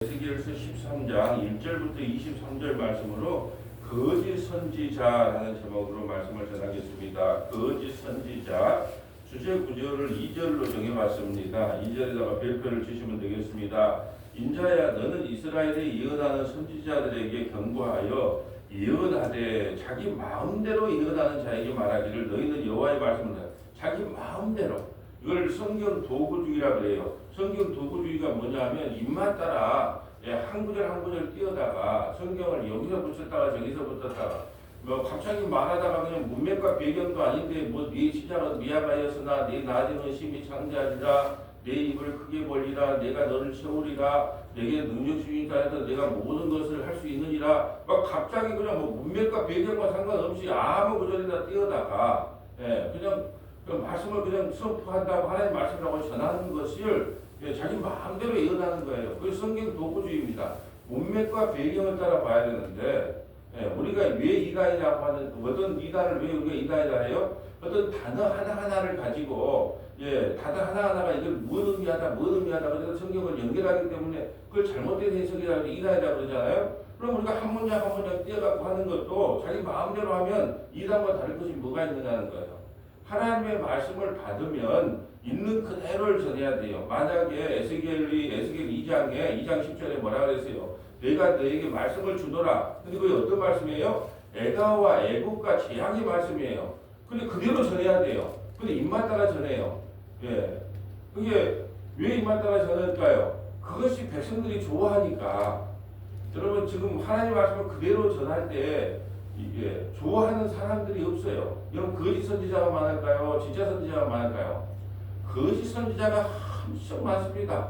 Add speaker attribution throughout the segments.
Speaker 1: 에스겔서 13장 1절부터 23절 말씀으로 거짓 선지자라는 제목으로 말씀을 전하겠습니다. 거짓 선지자 주제 구절을 2절로 정해봤습니다. 2절에다가 별표를 주시면 되겠습니다. 인자야 너는 이스라엘에 예언하는 선지자들에게 경고하여 예언하되 자기 마음대로 예언하는 자에게 말하기를 너희는 여호와의 말씀을 자기 마음대로 이걸 성경 도구주의라 그래요. 성경 도구주의가 뭐냐면 입맛 따라 한 구절 한 구절 띄어다가 성경을 여기서 붙였다가 저기서 붙였다가 뭐 갑자기 말하다가 그냥 문맥과 배경도 아닌데 뭐 네 시작은 미아가였으나 네 나중은 심히 창대하리라 내 입을 크게 벌리라 내가 너를 채우리라 내게 능력 주니까 해서 내가 모든 것을 할 수 있느니라 막 갑자기 그냥 뭐 문맥과 배경과 상관없이 아무 구절이나 띄어다가 그냥 그 말씀을 그냥 선포한다고 하나님 말씀이라고 전하는 것을 자기 마음대로 예언하는 거예요. 그게 성경 도구주의입니다. 문맥과 배경을 따라 봐야 되는데 우리가 왜 이단이라고 하는 어떤 이단을 왜 우리가 이단이라 해요? 어떤 단어 하나하나를 가지고 단어 하나하나가 이걸 무슨 의미하다 그래서 성경을 연결하기 때문에 그걸 잘못된 해석이라고 이단이라고 그러잖아요. 그럼 우리가 한 문장 한 문장 띄어갖고 하는 것도 자기 마음대로 하면 이단과 다른 것이 뭐가 있느냐는 거예요. 하나님의 말씀을 받으면 있는 그대로를 전해야 돼요. 만약에 에스겔 2장 10절에 뭐라 그랬어요? 내가 너에게 말씀을 주노라. 근데 그게 어떤 말씀이에요? 애가와 애국과 재앙의 말씀이에요. 근데 그대로 전해야 돼요. 근데 입맛 따라 전해요. 그게 왜 입맛 따라 전할까요? 그것이 백성들이 좋아하니까. 여러분 지금 하나님 말씀을 그대로 전할 때 좋아하는 사람들이 없어요. 여러분 거짓 선지자가 많을까요? 진짜 선지자가 많을까요? 거짓 선지자가 엄청 많습니다.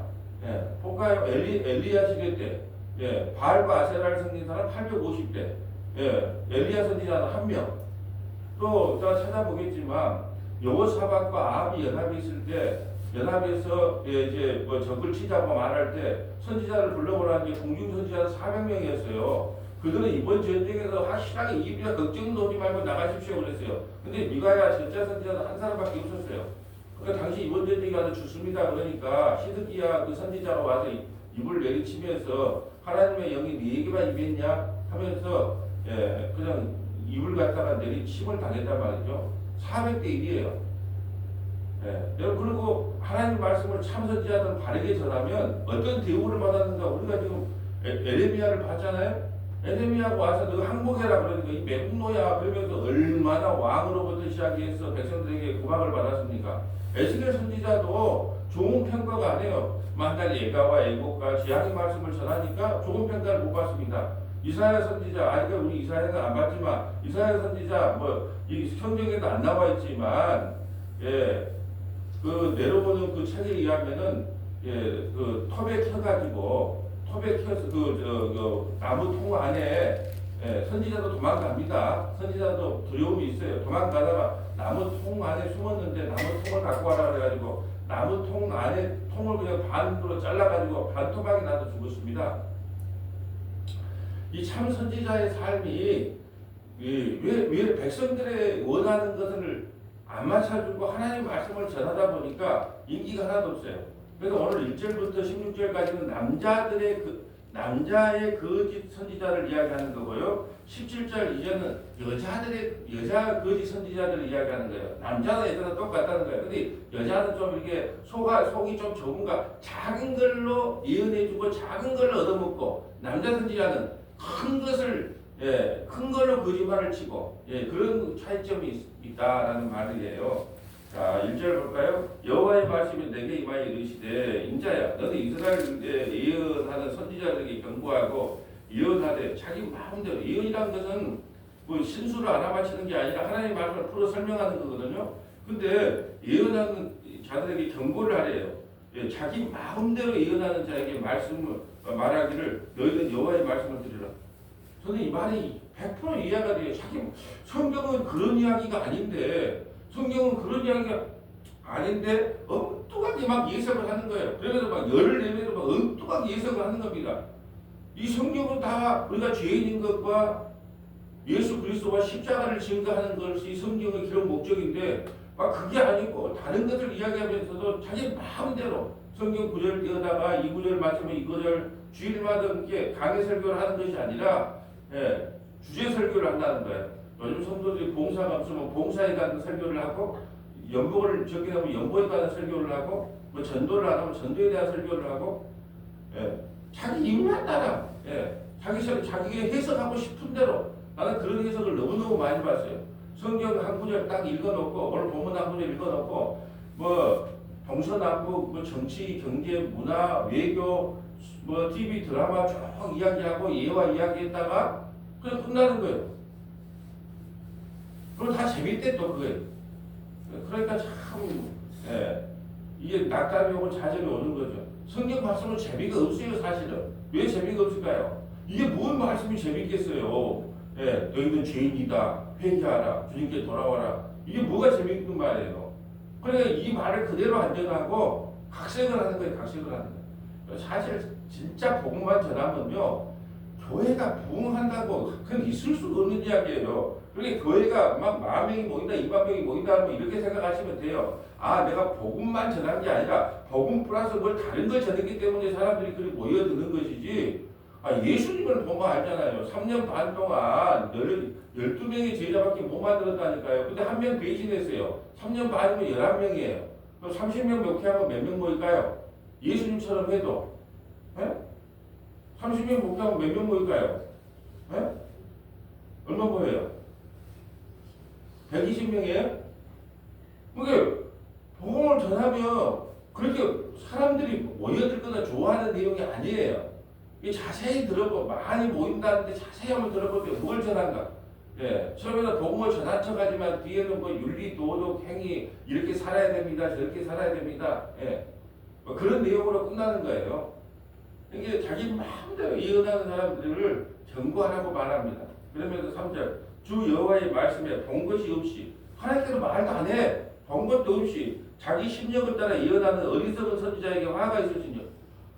Speaker 1: 볼까요? 엘리야 시대 때 바알과 아세라를 섬긴 사람 850대 엘리야 선지자는 1명. 또 제가 찾아보겠지만 여호사밧과 아합이 연합이 있을 때 연합에서 이제 뭐 적을 치자고 말할 때 선지자를 불러보라는 게 공중 선지자는 400명이었어요. 그들은 이번 전쟁에서 확실하게 이비와 걱정도 하지 말고 나가십시오 그랬어요. 근데 미가야 진짜 선지자는 한 사람밖에 없었어요. 그러니까 당시 이번 전쟁이 아주 좋습니다. 그러니까 시드기야 그 선지자가 와서 입을 내리치면서 하나님의 영이 네에게만 임했냐 하면서 그냥 입을 갖다가 내리침을 당했단 말이죠. 400대 1이에요. 그리고 하나님 말씀을 참 선지자들은 바르게 전하면 어떤 대우를 받았는가 우리가 지금 에레미야를 봤잖아요. 에레미야가 와서 너 항복해라 그러니까 이 매국노야 그러면서 얼마나 왕으로부터 시작해서 백성들에게 구박을 받았습니까? 에스겔 선지자도 좋은 평가가 안 해요. 만날 예가와 애국과 지향의 말씀을 전하니까 좋은 평가를 못 받습니다. 이사야 선지자, 그러니까 우리 이사야는 안 봤지만 이사야 선지자 뭐 이 성경에도 안 나와 있지만 그 내려보는 그 책에 의하면은 그 톱에 켜가지고 톱에 켜서 그 나무 통 안에 선지자도 도망갑니다. 선지자도 두려움이 있어요. 도망가다가 나무 통 안에 숨었는데 나무 통을 갖고 와라 그래가지고 나무 통 안에 통을 그냥 반으로 잘라가지고 반 토막이 나도 죽었습니다. 이 참 선지자의 삶이 왜 백성들의 원하는 것을 안 맞춰주고 하나님 말씀을 전하다 보니까 인기가 하나도 없어요. 그래서 오늘 1절부터 16절까지는 남자의 거짓 선지자를 이야기하는 거고요. 17절 이제는 여자 거짓 선지자들을 이야기하는 거예요. 남자는 여자는 똑같다는 거예요. 근데 여자는 좀 이렇게 속이 좀 좁은가 작은 걸로 예언해주고 작은 걸로 얻어먹고 남자 선지자는 큰 걸로 거짓말을 치고 그런 차이점이 있다라는 말이에요. 자, 1절 볼까요? 여호와의 말씀이 내게 임하여 이르시되 인자야 너는 이스라엘에 예언하는 선지자들에게 경고하고 예언하되 자기 마음대로 예언이라는 것은 뭐 신수를 알아맞히는 게 아니라 하나님의 말씀을 풀어 설명하는 거거든요. 근데 예언하는 자들에게 경고를 하래요. 자기 마음대로 예언하는 자에게 말씀을 말하기를 너희는 여호와의 말씀을 들으라. 저는 이 말이 100% 이해가 돼요. 성경은 그런 이야기가 아닌데 성경은 그런 이야기가 아닌데 엉뚱하게 막 예석을 하는 거예요. 그래서 막 열을 내면서 막 엉뚱하게 예석을 하는 겁니다. 이 성경은 다 우리가 죄인인 것과 예수 그리스도와 십자가를 증거하는 것이 성경의 기록 목적인데 막 그게 아니고 다른 것을 이야기하면서도 자기 마음대로 성경 구절을 띄어다가 이 구절 맞으면 이 구절 주일마다 이렇게 강의 설교를 하는 것이 아니라 주제 설교를 한다는 거예요. 요즘 성도들이 봉사가 없으면 봉사에 관한 설교를 하고 연복을 적게 하면 연복에 관한 설교를 하고 뭐 전도를 안 하면 전도에 대한 설교를 하고 자기 입맛 따라 자기가 해석하고 싶은 대로 나는 그런 해석을 너무너무 많이 봤어요. 성경 한 구절 딱 읽어놓고 오늘 본문 한 구절 읽어놓고 뭐 동서남북 뭐 정치, 경제, 문화, 외교 뭐 TV 드라마 쭉 이야기하고 예화 이야기했다가 그냥 끝나는 거예요. 그럼 다 재밌대 또 그게. 그러니까 참 이게 낙담이 오고 좌절이 오는 거죠. 성경 말씀은 재미가 없어요 사실은. 왜 재미가 없을까요? 이게 뭔 말씀이 재밌겠어요. 너희는 죄인이다. 회개하라. 주님께 돌아와라. 이게 뭐가 재밌는 말이에요. 그러니까 이 말을 그대로 안전하고 각색을 하는 거예요. 각색을 하는 거예요. 사실 진짜 복음만 전하면요. 교회가 부흥한다고 그건 있을 수가 없는 이야기예요. 그러니까 교회가 막 10,000명이 모인다, 20,000명이 모인다 뭐 이렇게 생각하시면 돼요. 아, 내가 복음만 전한 게 아니라 복음 플러스 뭘 다른 걸 전했기 때문에 사람들이 그리 모여드는 것이지. 아, 예수님을 보면 알잖아요. 3년 반 동안 12명의 제자밖에 못 만들었다니까요. 근데 한 명 배신했어요. 3년 반이면 11명이에요. 그럼 30명 목회하면 몇 명 모일까요? 예수님처럼 해도. 30명 목회하면 몇 명 모일까요? 얼마 모여요? 120명이에요? 그게 복음을 전하면 그렇게 사람들이 모여들거나 좋아하는 내용이 아니에요. 이 자세히 들어보 많이 모인다는데 자세히 한번 들어보면 뭘 전한가? 처음에는 복음을 전한 척하지만 뒤에는 뭐 윤리, 도덕, 행위 이렇게 살아야 됩니다. 저렇게 살아야 됩니다. 뭐 그런 내용으로 끝나는 거예요. 이게 자기 마음대로 이해하는 사람들을 경고하라고 말합니다. 그러면서 3절 주 여호와의 말씀에 본 것이 없이 하나님께서 말도 안 해. 본 것도 없이 자기 심령을 따라 예언하는 어리석은 선지자에게 화가 있으시니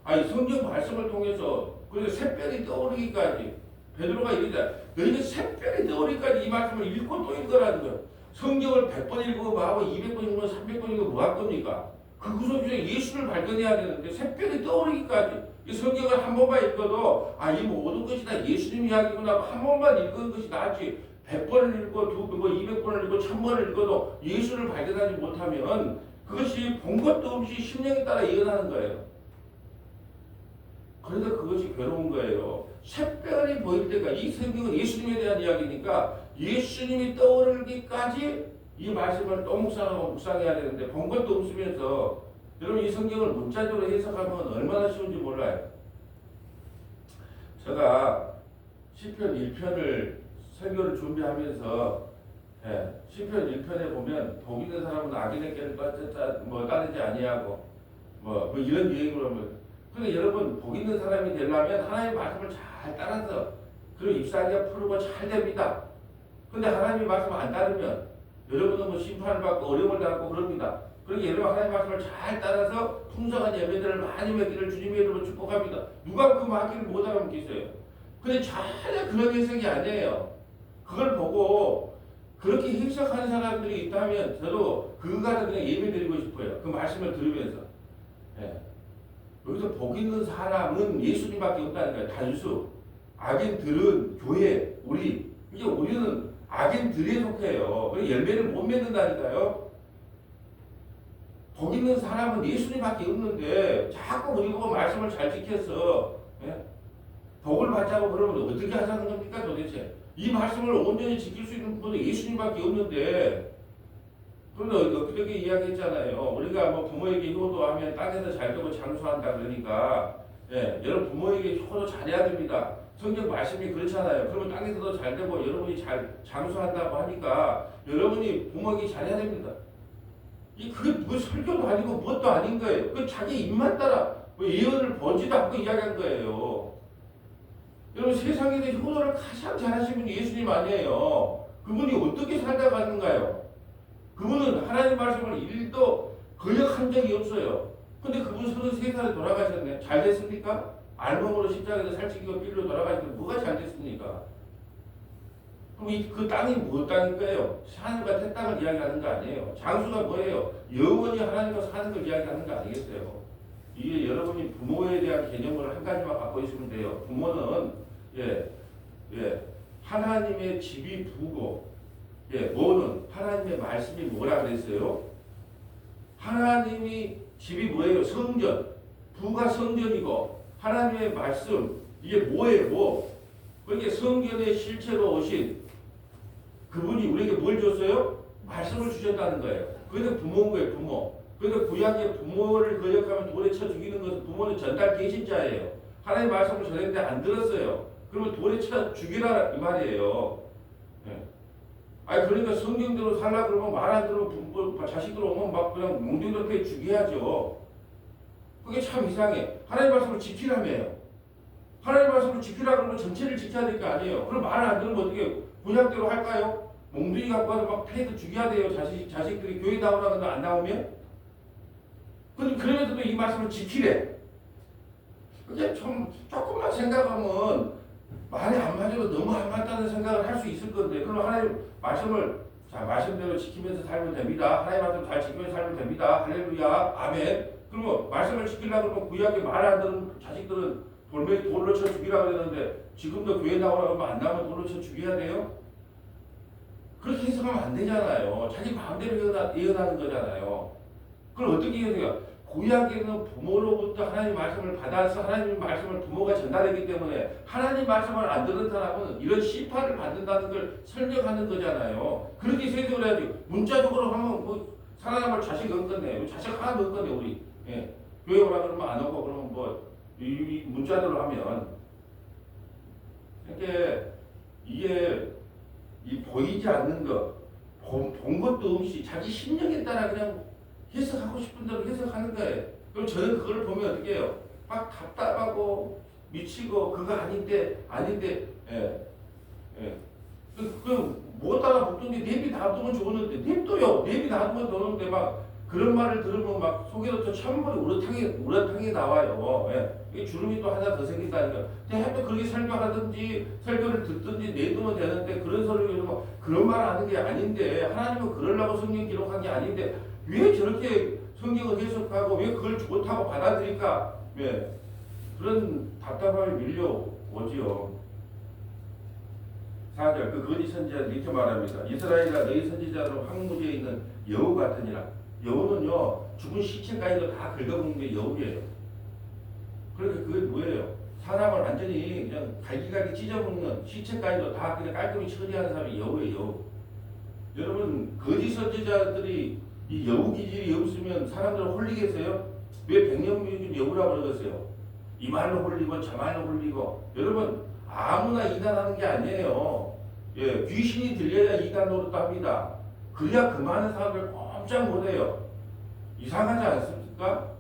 Speaker 1: 아니 성경 말씀을 통해서 그래서 새벽이 떠오르기까지 베드로가 이르다 너희는 새벽이 떠오르기까지 이 말씀을 읽고 또 읽으라는 거예요. 성경을 100번 읽고 하고 200번 읽으면 300번 읽으면 뭐 할 겁니까? 그 속에 예수를 발견해야 되는데 새벽이 떠오르기까지 이 성경을 한 번만 읽어도 이 모든 것이 다 예수님 이야기구나 한 번만 읽은 것이 낫지 100번을 읽고 200번을 읽고 1000번을 읽어도 예수를 발견하지 못하면 그것이 본 것도 없이 심령에 따라 예언하는 거예요. 그래서 그것이 괴로운 거예요. 샛별이 보일 때가 이 성경은 예수님에 대한 이야기니까 예수님이 떠오르기까지 이 말씀을 또 묵상하고 묵상해야 되는데 본 것도 없으면서 여러분 이 성경을 문자적으로 해석하면 얼마나 쉬운지 몰라요. 제가 시편 1편을 설교를 준비하면서 시편 1편에 보면 복 있는 사람은 악인의 길을 따르지 아니하고 뭐 이런 유행으로 하면 근데 여러분 복 있는 사람이 되려면 하나님의 말씀을 잘 따라서 그리고 입사하기가 푸르고 잘 됩니다. 근데 하나님의 말씀 안 따르면 여러분은 뭐 심판을 받고 어려움을 당하고 그럽니다. 그러니까 여러분 하나님의 말씀을 잘 따라서 풍성한 예배들을 많이 맺기를 주님의 이름으로 축복합니다. 누가 그 말기를 못 알아먹겠어요. 근데 전혀 그런 해석이 아니에요. 그걸 보고 그렇게 해석하는 사람들이 있다면 저도 그거를 그냥 예배드리고 싶어요. 그 말씀을 들으면서. 여기서 복 있는 사람은 예수님밖에 없다니까요. 단수. 악인들은 교회, 우리. 이게 우리는 악인들에 속해요. 열매를 못 맺는다니까요. 복 있는 사람은 예수님밖에 없는데 자꾸 우리 보고 말씀을 잘 지켜서 복을 받자고 그러면 어떻게 하자는 겁니까 도대체. 이 말씀을 온전히 지킬 수 있는 분은 예수님밖에 없는데 그런데 그렇게 이야기했잖아요. 우리가 뭐 부모에게 효도하면 땅에서 잘 되고 장수한다 그러니까 여러분 부모에게 효도 잘해야 됩니다. 성경 말씀이 그렇잖아요. 그러면 땅에서도 잘 되고 여러분이 잘 장수한다고 하니까 여러분이 부모에게 잘해야 됩니다. 그게 뭐 설교도 아니고 무엇도 아닌 거예요. 그 자기 입만 따라 예언을 보지도 않고 이야기한 거예요. 여러분 세상에 대해 효도를 가장 잘하시는 분이 예수님 아니에요. 그분이 어떻게 살다가 갔는가요? 그분은 하나님 말씀을 1도 거역한 적이 없어요. 근데 그분 33살에 돌아가셨네. 잘 됐습니까? 알몸으로 십자가에서 살찌기고 삘로 돌아가시는데 뭐가 잘 됐습니까? 그럼 그 땅이 무엇 땅일까요? 하늘과 새 땅을 이야기하는 거 아니에요. 장수가 뭐예요? 영원히 하나님과 사는 걸 이야기하는 거 아니겠어요? 이게 여러분이 부모에 대한 개념을 한 가지만 갖고 있으면 돼요. 부모는 하나님의 집이 부고 뭐는 하나님의 말씀이 뭐라 그랬어요? 하나님이 집이 뭐예요? 성전. 부가 성전이고 하나님의 말씀 이게 뭐예요? 뭐? 그러니까 성전의 실체로 오신 그분이 우리에게 뭘 줬어요? 말씀을 주셨다는 거예요. 그게 부모인 거예요. 부모. 그러니까 구약의 부모를 거역하면 돌에 쳐 죽이는 것은 부모는 전달 계신자예요. 하나님 말씀을 전했는데 안 들었어요. 그러면 돌에 쳐 죽이라 이 말이에요. 아니 그러니까 성경대로 살라 그러면 말 안 들으면 자식들 오면 막 그냥 몽둥이로 죽여야죠. 그게 참 이상해. 하나님 말씀을 지키라며요. 하나님 말씀을 지키라 그러면 전체를 지켜야 될 거 아니에요. 그럼 말 안 들으면 어떻게 구약대로 할까요? 몽둥이 갖고 와서 막 패도 죽여야 돼요. 자식들이 교회 나오라 근데 안 나오면? 그러면서도 이 말씀을 지키래. 그게 좀 조금만 생각하면 말이 안 맞아도 너무 안 맞다는 생각을 할 수 있을 건데 그럼 하나님 말씀을 말씀대로 지키면서 살면 됩니다. 하나님 말씀 잘 지키면서 살면 됩니다. 할렐루야 아멘. 그러면 말씀을 지키려고 그러면 구약에 말 안 듣는 자식들은 돌로 쳐 죽이라고 그랬는데 지금도 교회 나오라고 하면 안 나오면 돌로 쳐 죽여야 돼요? 그렇게 해석하면 안 되잖아요. 자기 마음대로 예언하는 거잖아요. 그럼 어떻게 해야 돼요? 구약에는 부모로부터 하나님 말씀을 받아서 하나님 말씀을 부모가 전달했기 때문에 하나님 말씀을 안 듣는 사람은 이런 심판을 받는다는 걸 설명하는 거잖아요. 그렇게 해석을 해야지. 문자적으로 하면 뭐 살아남을 자식 없겠네. 자식 하나도 없겠네 우리. 교회 오라 그러면 안 오고 그러면 뭐 이 문자대로 하면 이게 이 보이지 않는 거 본 것도 없이 자기 심령에 따라 그냥 해석하고 싶은 대로 해석하는 거예요. 그럼 저는 그걸 보면 어떻게 해요? 막 답답하고 미치고 그거 아닌데 뭐 따라 붙던데 내비 놔두면 좋았는데 내비 놔두면 좋았는데 막 그런 말을 들으면 막 속에서 찬물이 우러탕이 나와요. 이게 주름이 또 하나 더 생긴다니까. 또 그렇게 설교하든지 설교를 듣든지 내두면 되는데 그런 소리를 들으면 그런 말 하는 게 아닌데 하나님은 그러려고 성경 기록한 게 아닌데 왜 저렇게 성경을 해석하고 왜 그걸 좋다고 받아들일까? 그런 답답함이 밀려오지요. 4절 그 거짓 선지자들 이렇게 말합니다. 이스라엘아 너희 선지자들은 황무지에 있는 여우 같으니라. 여우는요 죽은 시체까지도 다 긁어먹는 게 여우예요. 그러니까 그게 뭐예요? 사람을 완전히 그냥 갈기갈기 찢어먹는 시체까지도 다 그냥 깔끔히 처리하는 사람이 여우예요. 여우. 여러분 거짓 선지자들이 이 여우 기질이 없으면 사람들은 홀리겠어요? 왜 백년무익인 여우라고 그러겠어요? 이 말로 홀리고 저 말로 홀리고. 여러분 아무나 이단하는 게 아니에요. 귀신이 들려야 이단 노릇도 합니다. 그래야 그 많은 사람들 꼼짝 못해요. 이상하지 않습니까?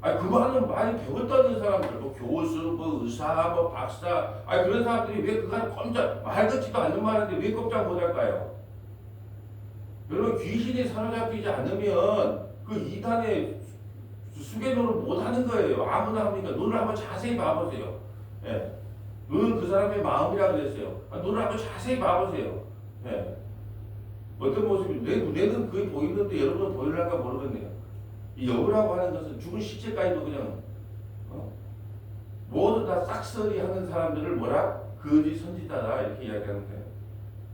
Speaker 1: 그 말은 많이 배웠다는 사람들, 뭐 교수, 뭐 의사, 뭐 박사, 그런 사람들이 왜 그간 꼼짝 말 같지도 않는 말인데 왜 꼼짝 못할까요? 여러분 귀신이 사로잡히지 않으면 그 이단의 수개노를 못하는 거예요. 아무나 합니까? 눈을 한번 자세히 봐보세요. 눈은 그 사람의 마음이라 그랬어요. 눈을 한번 자세히 봐보세요. 어떤 모습이 내 눈에는 그게 보이는데 여러분은 보일란가 모르겠네요. 이 여우라고 하는 것은 죽은 시체까지도 그냥 모두 다 싹쓸이 하는 사람들을 뭐라? 거짓 선지자다 이렇게 이야기하는 거예요.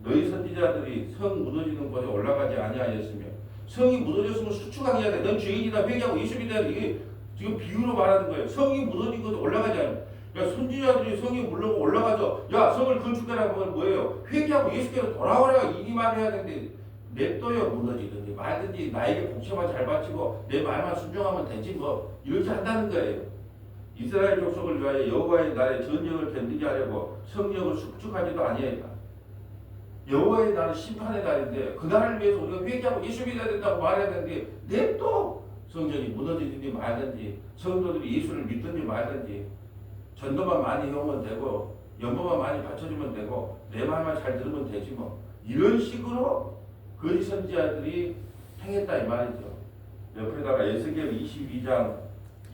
Speaker 1: 너희 선지자들이 성 무너지는 곳에 올라가지 아니하였으며 성이 무너졌으면 수축하게 해야 돼. 넌 죄인이다 회개하고 예수 믿어야 돼. 이게 지금 비유로 말하는 거예요. 성이 무너진 곳에 올라가지 않아요. 선지자들이 성이 물러고 올라가서 성을 건축하라는 건 뭐예요? 회개하고 예수께로 돌아오라 이 말을 해야 되는데 냅둬요. 무너지든지 말든지 나에게 복처만 잘 바치고 내 말만 순종하면 되지 뭐 이렇게 한다는 거예요. 이스라엘 족속을 위하여 여호와의 날에 전쟁을 견디게 하려고 성령을 축축하지도 아니하였다. 여호와의 날은 심판의 날인데 그 날을 위해서 우리가 회개하고 예수 믿어야 된다고 말해야 되는데 냅둬. 성전이 무너지든지 말든지 성도들이 예수를 믿든지 말든지 전도만 많이 해오면 되고 연보만 많이 받쳐주면 되고 내 말만 잘 들으면 되지 뭐 이런 식으로 거짓 선지자들이 행했다 이 말이죠. 옆에다가 에스겔 22장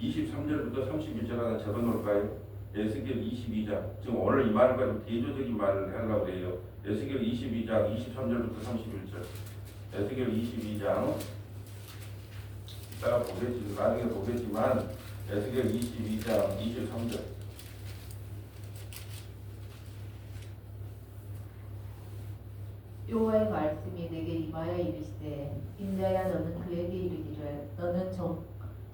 Speaker 1: 23절부터 31절 하나 적어놓을까요? 에스겔 22장 지금 오늘 이 말을 가지고 대조적인 말을 하려고 해요. 에스겔 22장 23절부터 31절 에스겔 22장 이따가 보겠지만 나중에 보겠지만 에스겔 22장 23절.
Speaker 2: 여호와의 말씀이 내게 임하여 이르시되 인자야 너는 그에게 이르기를 너는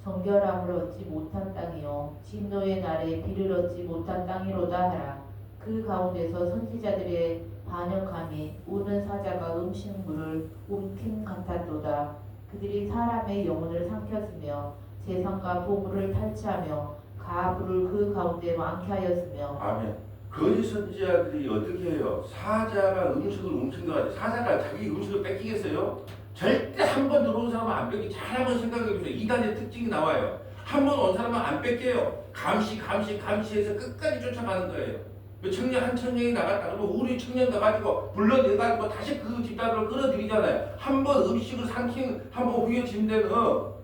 Speaker 2: 정결함을 얻지 못한 땅이요 진노의 날에 비를 얻지 못한 땅이로다 하라. 그 가운데서 선지자들의 반역함이 우는 사자가 음식물을 움킴 같았도다. 그들이 사람의 영혼을 삼켰으며 재산과 보물을 탈취하며 가부를 그 가운데 많게 하였으며.
Speaker 1: 아멘. 거짓 선지자들이 어떻게 해요? 사자가 음식을 훔친 것 같아요. 사자가 자기 음식을 뺏기겠어요? 절대 한 번 들어온 사람은 안 뺏기. 잘 한번 생각해 보세요. 이단의 특징이 나와요. 한 번 온 사람은 안 뺏겨요. 감시해서 끝까지 쫓아가는 거예요. 한 청년이 나갔다 그러면 우리 청년 가가지고 불러내가지고 다시 그 집단으로 끌어들이잖아요. 한 번 음식을 삼킨 한 번 후여진 데는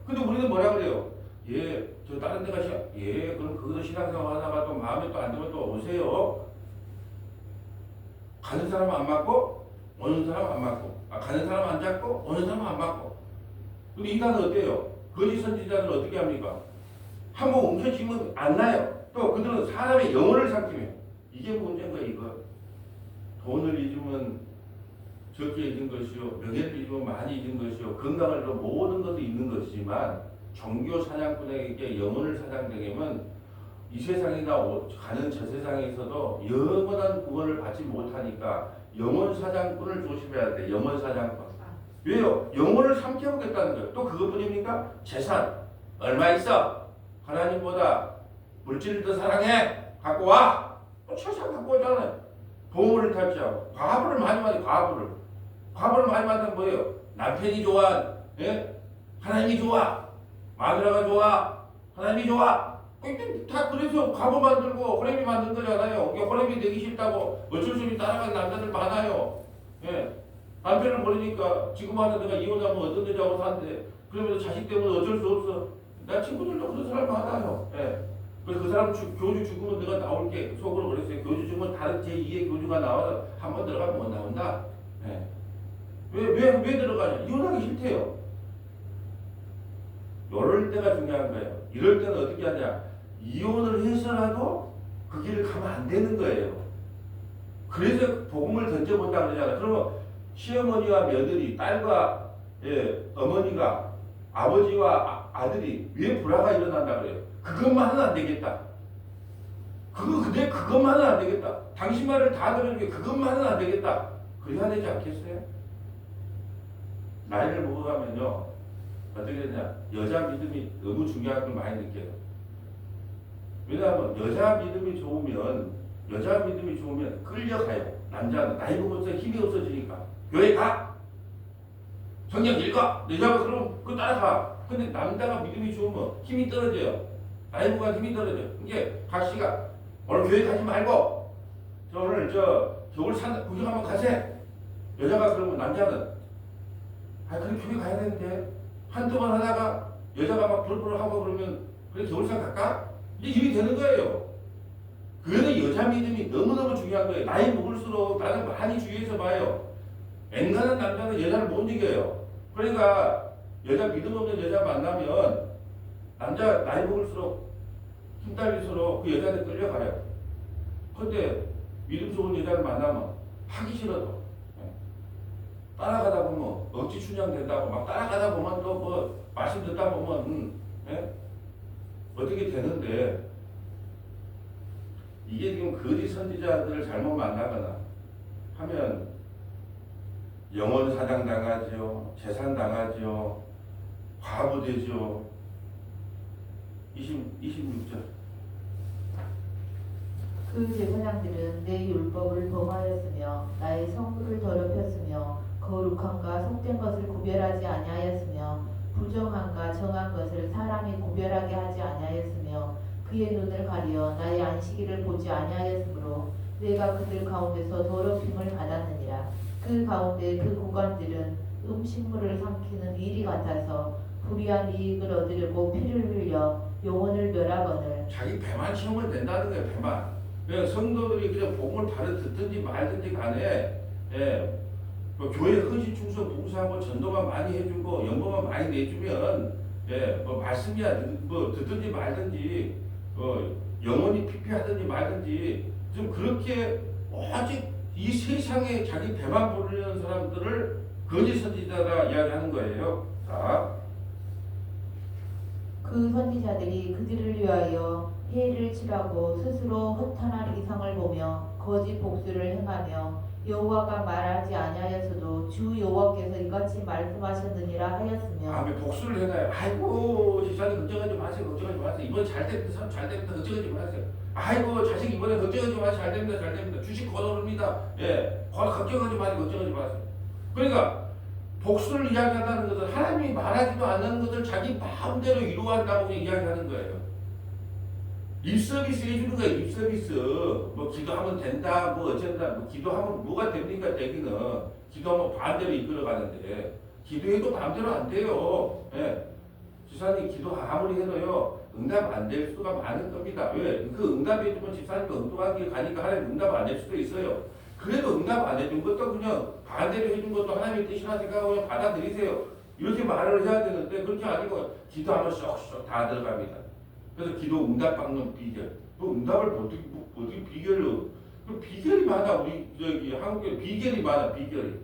Speaker 1: 근데 우리는 뭐라 그래요? 예, 저 다른 데 가시죠. 예, 그럼 그것도 신앙생활 하다가 또 마음에 또 안 들면 또 오세요. 가는 사람은 안 맞고 오는 사람은 안 맞고, 가는 사람은 안 잡고 오는 사람은 안 맞고. 근데 이단은 어때요? 거짓 선지자들은 어떻게 합니까? 한번 옮겨지면 안 나요. 또 그들은 사람의 영혼을 삼키며. 이게 문제인 거예요. 이거 돈을 잊으면 적게 잊은 것이요, 명예를 잊으면 많이 잊은 것이요, 건강을 잃으면 모든 것도 잊는 것이지만 종교 사냥꾼에게 영혼을 사냥되면 이 세상이나 가는 저 세상에서도 영원한 구원을 받지 못하니까 영혼 사냥꾼을 조심해야 돼. 영혼 사냥꾼. 왜요? 영혼을 삼켜보겠다는 거예요. 또 그것뿐입니까? 재산 얼마 있어? 하나님보다 물질을 더 사랑해? 갖고 와. 또 재산 갖고 오잖아요. 보물을 탈취하고 과부를 많이 만든 과부를 많이 만든 뭐예요? 남편이 좋아, 예? 하나님이 좋아, 마누라가 좋아, 하나님이 좋아. 다 그래서 과부 만들고 호렘이 만든 거잖아요. 호렘이 되기 싫다고 어쩔 수 없이 따라가는 남자들 많아요. 예. 남편을 버리니까 지금 하는 내가 이혼하면 어떤 여자하고 산대. 그러면서 자식 때문에 어쩔 수 없어. 내 친구들도 그런 사람 많아요. 예. 그래서 그 사람 교주 죽으면 내가 나올게 속으로 그랬어요. 교주 죽으면 다른 제2의 교주가 나와서 한 번 들어가면 못 나온다. 예. 왜 들어가냐? 이혼하기 싫대요. 이럴 때가 중요한 거예요. 이럴 때는 어떻게 하냐? 이혼을 해서라도 그 길을 가면 안 되는 거예요. 그래서 복음을 던져본다 그러잖아요. 그러면 시어머니와 며느리, 딸과 어머니가, 아버지와 아들이 왜 불화가 일어난다 그래요? 그것만은 안 되겠다. 그것만은 안 되겠다. 당신 말을 다 들으니까 그것만은 안 되겠다. 그래야 되지 않겠어요? 나이를 먹어가면요, 어떻게 되냐? 여자 믿음이 너무 중요한 걸 많이 느껴요. 왜냐하면 여자 믿음이 좋으면 끌려가요. 남자는 나이 먹어서 힘이 없어지니까 교회 가, 성경 읽어. 여자가 그럼 그 따라가. 근데 남자가 믿음이 좋으면 힘이 떨어져요. 나이 먹으면 힘이 떨어져요. 이게 각시가 오늘 교회 가지 말고 오늘 겨울 산 구경 한번 가세. 여자가 그러면 남자는 그래 교회 가야 되는데 한두 번 하다가 여자가 막 불불 하고 그러면 그래 겨울산 갈까? 이제 일이 되는 거예요. 그래서 여자 믿음이 너무너무 중요한 거예요. 나이 먹을수록 나는 많이 주위에서 봐요. 앵간한 남자는 여자를 못 이겨요. 그러니까 여자 믿음 없는 여자 만나면 남자 나이 먹을수록 힘 딸릴수록 그 여자한테 끌려가요. 근데 믿음 좋은 여자를 만나면 하기 싫어도 따라가다 보면 억지 춘향된다고 막 따라가다 보면 또 뭐 말씀 듣다 보면 어떻게 되는데 이게 지금 거짓 선지자들을 잘못 만나거나 하면 영혼 사장 당하죠, 재산 당하죠, 과부 되죠. 26절.
Speaker 2: 그 제사장들은 내 율법을 범하였으며 나의 성물을 더럽혔으며 거룩함과 속된 것을 구별하지 아니하였으며 부정함과 정한 것을 사람이 구별하게 하지 아니하였으며 그의 눈을 가리어 나의 안식일을 보지 아니하였으므로 내가 그들 가운데서 더럽힘을 받았느니라. 그 가운데 그 구간들은 음식물을 삼키는 일이 같아서 불의한 이익을 얻으려고 피를 흘려 영혼을 멸하거늘.
Speaker 1: 자기 배만 채우면 된다는 거예요. 배만. 그냥 성도들이 그냥 복음을 바로 듣든지 말든지 간에 교회 헌신 충성 봉사하고 전도만 많이 해주고 연봉만 많이 내주면 예, 뭐 말씀이야 뭐 듣든지 말든지 영원히 피폐하든지 말든지 좀 그렇게 오직 이 세상에 자기 배만 부르는 사람들을 거짓 선지자라 이야기하는 거예요. 자,
Speaker 2: 그 선지자들이 그들을 위하여 해를 칠하고 스스로 허탄한 이상을 보며 거짓 복수를 행하며 여호와가 말하지 아니하였어도 주 여호와께서 이같이 말씀하셨느니라 하였으며
Speaker 1: 아멘. 복수를 해놔요. 아이고 집사님 걱정하지 마세요. 걱정하지 마세요. 이번에 잘 됩니다. 사람 잘 됩니다. 걱정하지 마세요. 아이고 자식 이번에 걱정하지 마세요. 잘 됩니다. 잘 됩니다. 주식 거둬옵니다. 예, 걱정하지 마세요. 걱정하지 마세요. 그러니까 복수를 이야기한다는 것은 하나님이 말하지도 않는 것을 자기 마음대로 이루어한다고 이야기하는 거예요. 립서비스 해주는 거예요. 립서비스. 뭐 기도하면 된다. 뭐 어쩐다. 뭐 기도하면 뭐가 됩니까? 되기는. 기도하면 반대로 이끌어가는데 기도해도 반대로 안 돼요. 예. 집사님 기도 아무리 해도요 응답 안 될 수가 많은 겁니다. 왜? 그 응답 해주면 집사님도 엉뚱한 길 가니까 하나님 응답 안 될 수도 있어요. 그래도 응답 안 해준 것도 그냥 반대로 해준 것도 하나님의 뜻이라 생각하고 그냥 받아들이세요. 이렇게 말을 해야 되는데 그렇게 아니고 기도하면 쏙쏙 다 들어갑니다. 그래서 기도 응답 받는 비결. 그 응답을 어떻게 비결로? 그 비결이 많아. 우리 저기 한국에 비결이 많아. 비결이.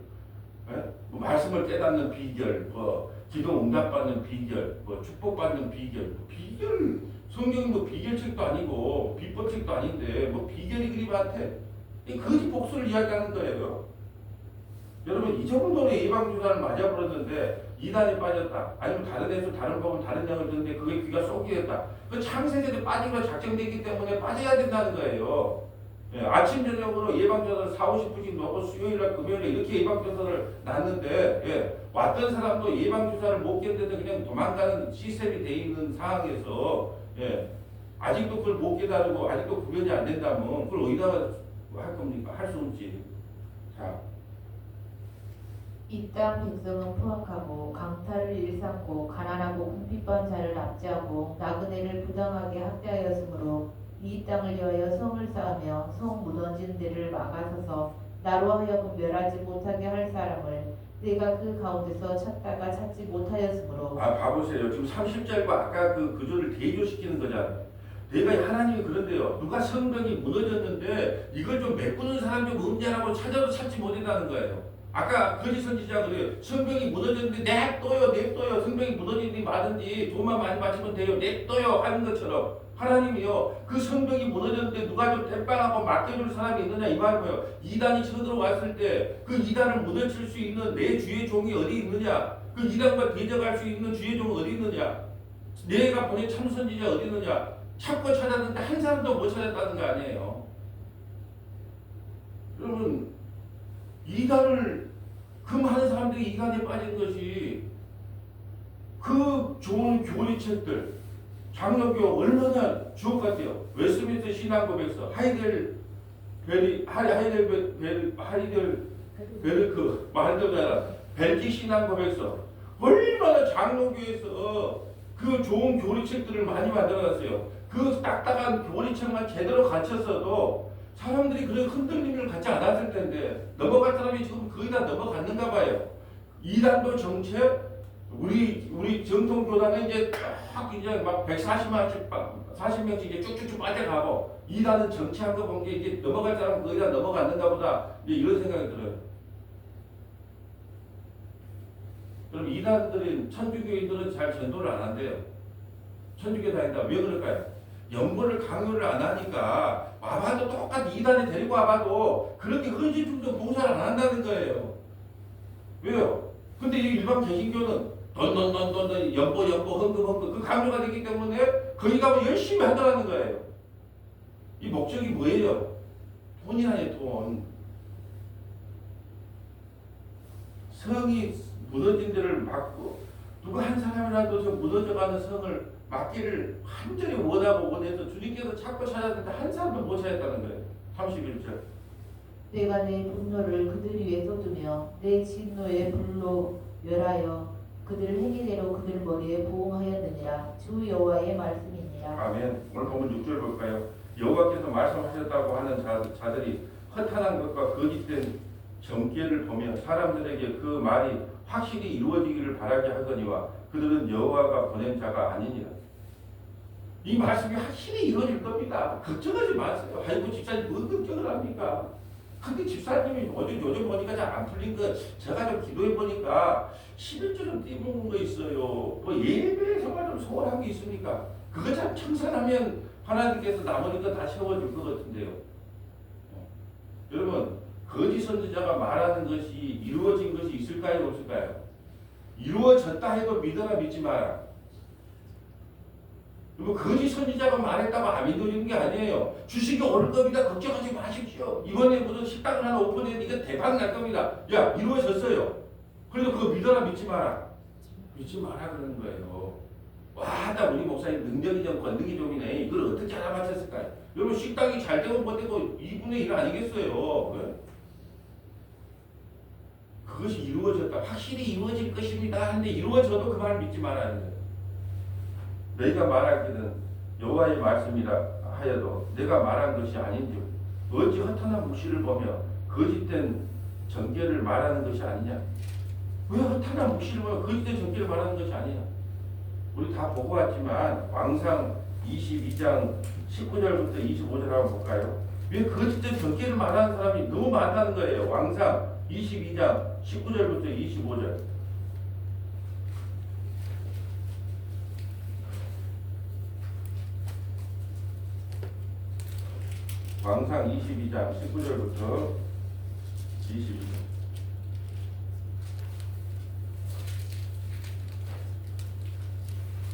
Speaker 1: 예? 뭐 말씀을 깨닫는 비결, 뭐 기도 응답 받는 비결, 뭐 축복 받는 비결. 뭐 비결 성경이 뭐 비결책도 아니고 비법책도 아닌데 뭐 비결이 그리 많대. 이 거짓 복수를 이야기하는 거예요. 여러분 이 정도로 예방주사를 맞아버렸는데 이단에 빠졌다. 아니면 다른 데서 다른 법은 다른 양을 듣는데 그게 귀가 쏙이었다. 그 창세전에 빠지기로 작정되기 때문에 빠져야 된다는 거예요. 예, 아침 저녁으로 예방주사를 4-50분씩 넣고 수요일날 금요일에 이렇게 예방주사를 놨는데 예, 왔던 사람도 예방주사를 못 깨는데 그냥 도망가는 시스템이 돼 있는 상황에서 예, 아직도 그걸 못 깨달고 아직도 구별이 안 된다면 그걸 어디다가 할 겁니까? 할 수 없지. 자.
Speaker 2: 이 땅 백성은 포악하고 강탈을 일삼고 가난하고 궁핍한 자를 압제하고 나그네를 부당하게 학대하였으므로 이 땅을 위하여 성을 쌓으며 성 무너진 데를 막아서서 나로 하여금 멸하지 못하게 할 사람을 내가 그 가운데서 찾다가 찾지 못하였으므로.
Speaker 1: 봐보세요. 지금 30절과 아까 그 구조를 대조시키는 거잖아요. 내가 하나님이 그런데요. 누가 성벽이 무너졌는데 이걸 좀 메꾸는 사람 좀 없냐라고 찾아도 찾지 못한다는 거예요. 아까 거짓 선지자 그래요. 성벽이 무너졌는데 냅둬요. 성벽이 무너지든지 마든지 돈만 많이 바치면 돼요. 냅둬요 하는 것처럼 하나님이요. 그 성벽이 무너졌는데 누가 좀 대빵하고 맡겨줄 사람이 있느냐 이 말이에요. 이단이 쳐들어왔을 때 그 이단을 무너칠 수 있는 내 주의 종이 어디 있느냐. 그 이단과 대적할 수 있는 주의 종이 어디 있느냐. 내가 보낸 참 선지자 어디 있느냐. 찾고 찾았는데 한 사람도 못 찾았다는 거 아니에요. 여러분 이단을 그 많은 사람들이 이단에 빠진 것이 그 좋은 교리책들 장로교 얼마나 주옥 같아요. 웨스트민스터 신앙고백서 하이델베르크 말하자면 벨기 신앙고백서 얼마나 장로교에서 그 좋은 교리책들을 많이 만들어놨어요. 그 딱딱한 교리책만 제대로 갖췄어도 사람들이 그런 흔들림을 갖지 않았을 텐데 넘어갈 사람이 지금 거의 다 넘어갔는가 봐요. 이단도 정책, 우리 정통 교단은 이제 막 40명씩 이제 쭉쭉쭉 빠져가고 이단은 정치한 거 본 게 이제 넘어갈 사람은 거의 다 넘어갔는가 보다 이제 이런 생각이 들어요. 그럼 이단들은 천주교인들은 잘 전도를 안 한대요. 천주교 다닌다. 왜 그럴까요? 연보를 강요를 안 하니까 와봐도 똑같이 이단에 데리고 와봐도 그렇게 헌신충도 봉사를 안 한다는 거예요. 왜요? 근데 이 일반 개신교는 돈 연보 헌금 그 강요가 되기 때문에 거기 가면 열심히 하더라는 거예요. 이 목적이 뭐예요? 돈이라니 돈. 성이 무너진 데를 막고 누가 한 사람이라도 저 무너져가는 성을 막기를 완전히 원해서 주님께서 찾고 찾았는데 한 사람도 못 찾았다는 거예요. 31절.
Speaker 2: 내가 내 분노를 그들 위에 쏟으며 내 진노의 불로 멸하여 그들 행위대로 그들 머리에 부응하였느니라. 주 여호와의 말씀이니라.
Speaker 1: 아멘. 오늘 보면 6절 볼까요? 여호와께서 말씀하셨다고 하는 자들이 허탄한 것과 거짓된 점괘를 보며 사람들에게 그 말이 확실히 이루어지기를 바라게 하거니와 그들은 여호와가 보낸 자가 아니니라. 이 말씀이 확실히 이루어질 겁니다. 걱정하지 마세요. 아이고 집사님 뭐 걱정을 합니까? 근데 집사님이 요즘 보니까 잘 안 풀린 거 제가 좀 기도해 보니까 11조 좀 띄먹는 거 있어요. 뭐 예배에 정말 좀 소홀한 게 있습니까? 그거 참 청산하면 하나님께서 나머지 거 다 채워줄 것 같은데요. 여러분 거짓 선지자가 말하는 것이 이루어진 것이 있을까요? 없을까요? 이루어졌다 해도 믿어라 믿지 마라. 뭐 거짓 선지자가 말했다고 안 믿어지는 게 아니에요. 주식이 오를 겁니다. 걱정하지 마십시오. 이번에 무슨 식당을 하나 오픈했는데 이거 대박 날 겁니다. 야 이루어졌어요. 그래도 그거 믿어라 믿지 마라. 믿지 마라 그러는 거예요. 와, 나 우리 목사님 능력이 좀 권능이 좀이네. 이걸 어떻게 알아맞혔을까요? 여러분 식당이 잘 되고 못 되고 2분의 1 아니겠어요? 네? 그것이 이루어졌다. 확실히 이루어질 것입니다. 하는데 이루어져도 그 말을 믿지 말아야 돼요. 내가 말하기는 여호와의 말씀이라 하여도 내가 말한 것이 아닌지 어찌 허탄한 묵시를 보며 거짓된 전개를 말하는 것이 아니냐? 왜 허탄한 묵시를 보며 거짓된 전개를 말하는 것이 아니냐? 우리 다 보고 왔지만 왕상 22장 19절부터 25절 한번 볼까요? 왜 거짓된 전개를 말하는 사람이 너무 많다는 거예요. 왕상 22장 19절부터 25절. 왕상 22장 19절부터 22절.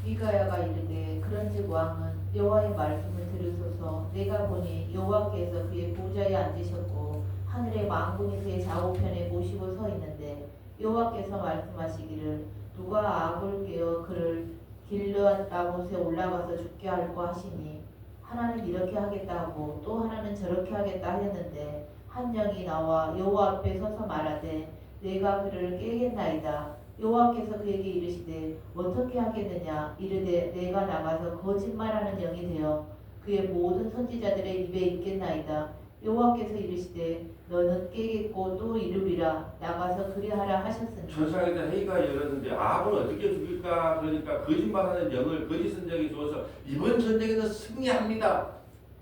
Speaker 2: 미가야가 이르되 그런즉 왕은 여호와의 말씀을 들으소서. 내가 보니 여호와께서 그의 보좌에 앉으셨고 하늘의 만군이 그의 좌우편에 모시고 서 있는데 여호와께서 말씀하시기를 누가 악을 깨어 그를 길르앗 라못에 올라가서 죽게 할고 하시니 하나는 이렇게 하겠다 하고 또 하나는 저렇게 하겠다 하였는데 한 영이 나와 여호와 앞에 서서 말하되 내가 그를 깨겠나이다. 여호와께서 그에게 이르시되 어떻게 하겠느냐. 이르되 내가 나가서 거짓말하는 영이 되어 그의 모든 선지자들의 입에 있겠나이다. 여호와께서 이르시되 너는 깨겠고 또 이르리라. 나가서 그리하라 하셨으니
Speaker 1: 전상에다 회의가 열었는데 아합을 어떻게 죽일까. 그러니까 거짓말하는 영을 거짓 선지자에게 주어서 이번 전쟁에서 승리합니다.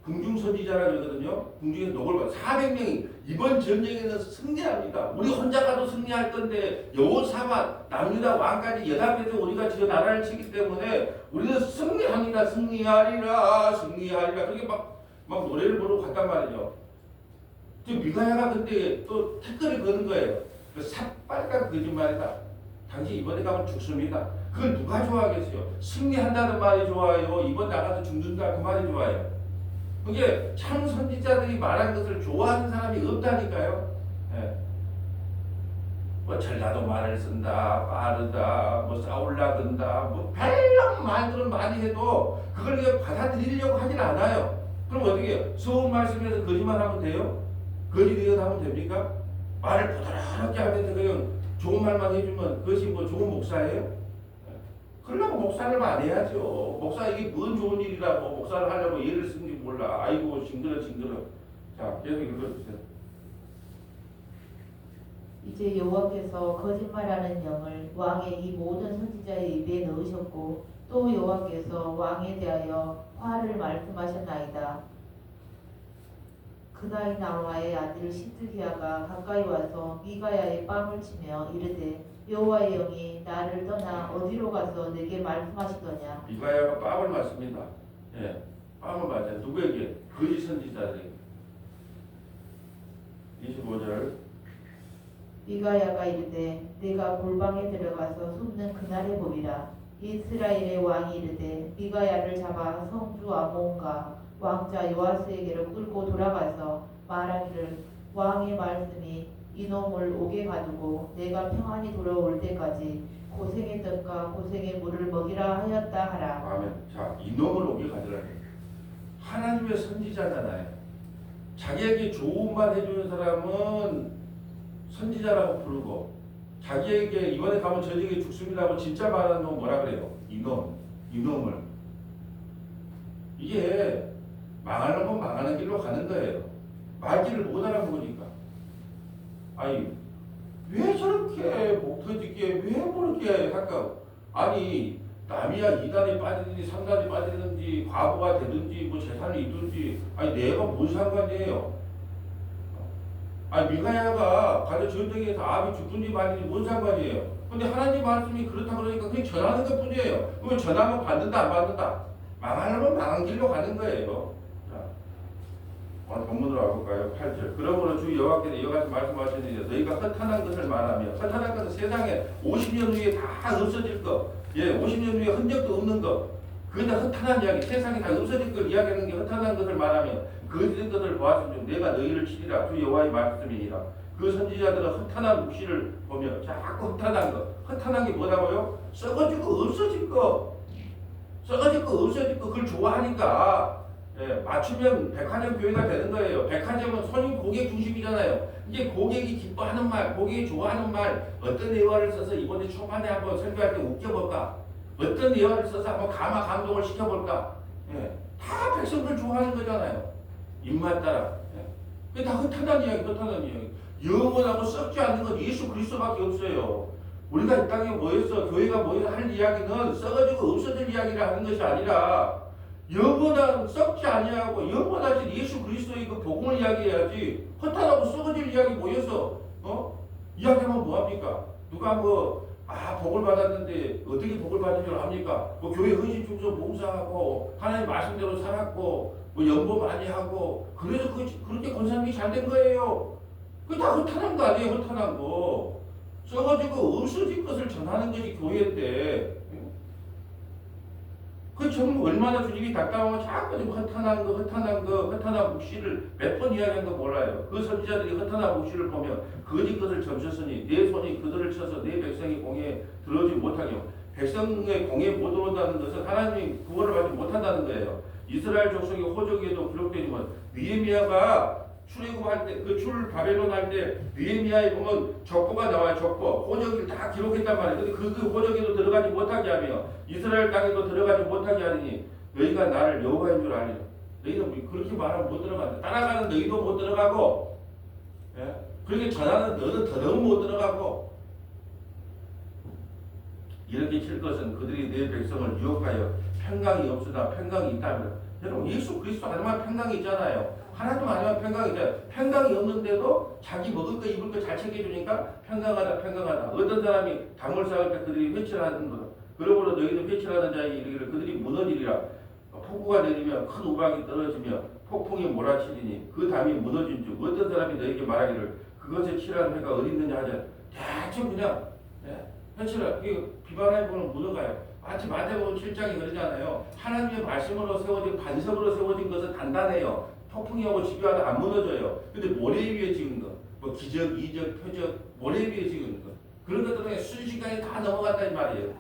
Speaker 1: 궁중 선지자라 그러거든요. 궁중에 녹을 받아 400명이 이번 전쟁에는 승리합니다. 우리 혼자 가도 승리할 건데 여호사밧 남유다 왕까지 연합해서 우리가 저 나라를 치기 때문에 우리는 승리합니다. 승리하리라 승리하리라. 그렇게 막 노래를 부르고 갔단 말이죠. 지금 미가야가 근데 또 태클을 거는 거예요. 삭발간 거짓말이다. 당신 이번에 가면 죽습니다. 그걸 누가 좋아하겠어요? 승리한다는 말이 좋아요? 이번 나가서 죽는다 그 말이 좋아요? 그게 참 선지자들이 말한 것을 좋아하는 사람이 없다니까요. 예. 뭐 전라도 말을 쓴다, 빠르다, 뭐 싸울라든다, 뭐 별난 말들은 많이 해도 그걸 그냥 받아들이려고 하진 않아요. 그럼 어떻게 해요? 좋은 말씀에서 거짓말하면 돼요? 거짓이어서 하면 됩니까? 말을 부드럽게 하면서 그냥 좋은 말만 해주면 그것이 뭐 좋은 목사예요? 그러려고 목사를 안 해야죠. 목사 이게 뭔 좋은 일이라고 목사를 하려고 예를 쓴지 몰라. 아이고 징그러. 자 계속 읽어주세요.
Speaker 2: 이제 여호와께서 거짓말하는 영을 왕의 이 모든 선지자의 입에 넣으셨고 또 여호와께서 왕에 대하여 화를 말씀하셨나이다. 그나이 나와의 아들 시드기야가 가까이 와서 미가야의 뺨을 치며 이르되 여호와의 영이 나를 떠나 어디로 가서 내게 말씀하시더냐.
Speaker 1: 미가야가 뺨을 맞습니다. 예, 뺨을 맞아요. 누구에게? 거짓 선지자들에게. 25절.
Speaker 2: 미가야가 이르되 내가 골방에 들어가서 숨는 그날에 보리라. 이스라엘의 왕이 이르되 미가야를 잡아 성주 아몬과 왕자 요아스에게로 끌고 돌아가서 말하기를 왕의 말씀이 이놈을 옥에 가두고 내가 평안히 돌아올 때까지 고생했던가 고생의 물을 먹이라 하였다 하라.
Speaker 1: 아멘. 자, 이놈을 옥에 가두라. 하나님의 선지자잖아요. 자기에게 좋은 말 해주는 사람은 선지자라고 부르고 자기에게 이번에 가면 저에게 죽습니다고 진짜 말하는 놈 뭐라 그래요? 이놈을. 이게 망하는 건 망하는 길로 가는 거예요. 말귀를 못 알아보니까. 아니 왜 저렇게 목 터지게 왜 그렇게 할까? 아니 남이야 2단에 빠지든지 3단에 빠지든지 과부가 되든지 뭐 재산을 이루든지 아니 내가 뭔 상관이에요. 아니 미가야가 가서 전쟁에서 아비 죽든지 말든지 뭔 상관이에요. 근데 하나님 말씀이 그렇다 그러니까 그냥 전하는 것 뿐이에요. 그러면 전하면 받는다 안 받는다? 망하려면 망한 길로 가는 거예요. 자, 오늘 본문으로 가볼까요? 8절. 그러므로 주 여호와께서 이와 같이 말씀하셨느니라. 너희가 허탄한 것을 말하며 허탄한 것은 세상에 50년 후에 다 없어질 것. 예, 50년 후에 흔적도 없는 것. 그게 다 허탄한 이야기. 세상에 다 없어질 걸 이야기하는 게 허탄한 것을 말하며 거짓된 것을 보았으면 내가 너희를 치리라. 주 여호와의 말씀이니라. 그 선지자들은 허탄한 묵시를 보며 자꾸 허탄한 거. 허탄한 게 뭐라고요? 썩어지고 없어질 거. 썩어질 거 없어질 거. 그걸 좋아하니까 예, 맞추면 백화점 교회가 되는 거예요. 백화점은 손님 고객 중심이잖아요. 이제 고객이 기뻐하는 말, 고객이 좋아하는 말, 어떤 예화를 써서 이번에 초반에 한번 설교할 때 웃겨볼까? 어떤 예화를 써서 한번 감동을 시켜볼까? 예, 다 백성들 좋아하는 거잖아요. 입맛 따라. 예. 그게 다 허탄한 이야기, 허탄한 이야기. 영원하고 썩지 않는 건 예수 그리스도밖에 없어요. 우리가 이 땅에 모여서 교회가 모여서 할 이야기는 썩어지고 없어질 이야기를 하는 것이 아니라 영원한 썩지 아니하고 영원하신 예수 그리스도의 그 복음을 이야기해야지. 허탄하고 썩어질 이야기 모여서 이야기하면 뭐합니까? 누가 복을 받았는데 어떻게 복을 받은 줄 압니까? 교회 헌신 충성 봉사하고 하나님 말씀대로 살았고 연보 많이 하고 그래서 그렇게 권사님이 잘 된 거예요. 그게 다 허탄한 거 아니에요? 허탄한 거. 썩어지고 없어질 것을 전하는 것이 교회인데 그 정말 얼마나 주님이 답답하면 자꾸 허탄한 허탄한 묵시를 몇 번 이야기한 거 몰라요. 그 선지자들이 허탄한 묵시를 보며 거짓 것을 점쳤으니 내 손이 그들을 쳐서 내 백성이 공에 들어오지 못하게 백성의 공에 못 들어온다는 것은 하나님이 구원을 받지 못한다는 거예요. 이스라엘 족속의 호적에도 기록되지만 느헤미야가 출애굽할 때 출 바벨론 할 때 느헤미야에 보면 족보가 나와요. 족보 호적을 다 기록했단 말이에요. 근데 그 호적에도 들어가지 못하게 하며 이스라엘 땅에도 들어가지 못하게 하니 너희가 나를 여호와인 줄 아니라 너희는 그렇게 말하면 못 들어간다. 따라가는 너희도 못 들어가고 예? 그렇게 전하는 너는 더더욱 못 들어가고 이렇게 칠 것은 그들이 내 백성을 유혹하여 평강이 없으나 평강이 있다면 여러분 예수 그리스도 하나만 평강이 있잖아요. 하나도 아니면 평강이 있잖아요. 평강이 없는데도 자기 먹을 거 입을 거 잘 챙겨주니까 평강하다. 어떤 사람이 담을 쌓을 때 그들이 회칠하는 거다. 그러므로 너희는 회칠하는 자에게 이르기를 그들이 무너지리라. 폭우가 내리며 큰 우박이 떨어지며 폭풍이 몰아치리니 그 담이 무너진 줄 어떤 사람이 너에게 말하기를 그것에 칠한 회가 어디 있느냐 하자. 대충 그냥 회칠하 비반하에 보면 묻어가요. 마치 마태복음 7장이 그러잖아요. 하나님의 말씀으로 세워진 반석으로 세워진 것은 단단해요. 폭풍이 오고 집요하다 안 무너져요. 근데 모래 위에 지은 거, 기적, 이적, 표적, 모래 위에 지은 거 그런 것들은 순식간에 다 넘어갔다는 말이에요.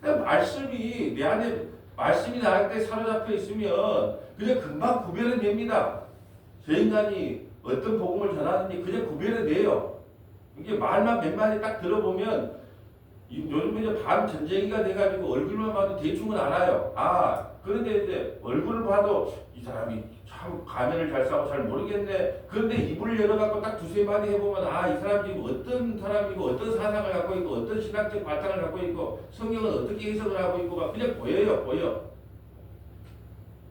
Speaker 1: 그러니까 말씀이 내 안에 말씀이 나한테 사로잡혀 있으면 그냥 금방 구별은 됩니다. 저 인간이 어떤 복음을 전하는지 그냥 구별은 돼요. 이게 말만 몇 마디 딱 들어보면 요즘 이제 반 전쟁이가 돼가지고 얼굴만 봐도 대충은 알아요. 그런데 이제 얼굴을 봐도 이 사람이 참 가면을 잘 싸고 잘 모르겠네. 그런데 입을 열어갖고 딱 두세 마디 해보면 이 사람이 어떤 사람이고 어떤 사상을 갖고 있고 어떤 신학적 발상을 갖고 있고 성경은 어떻게 해석을 하고 있고 그냥 보여.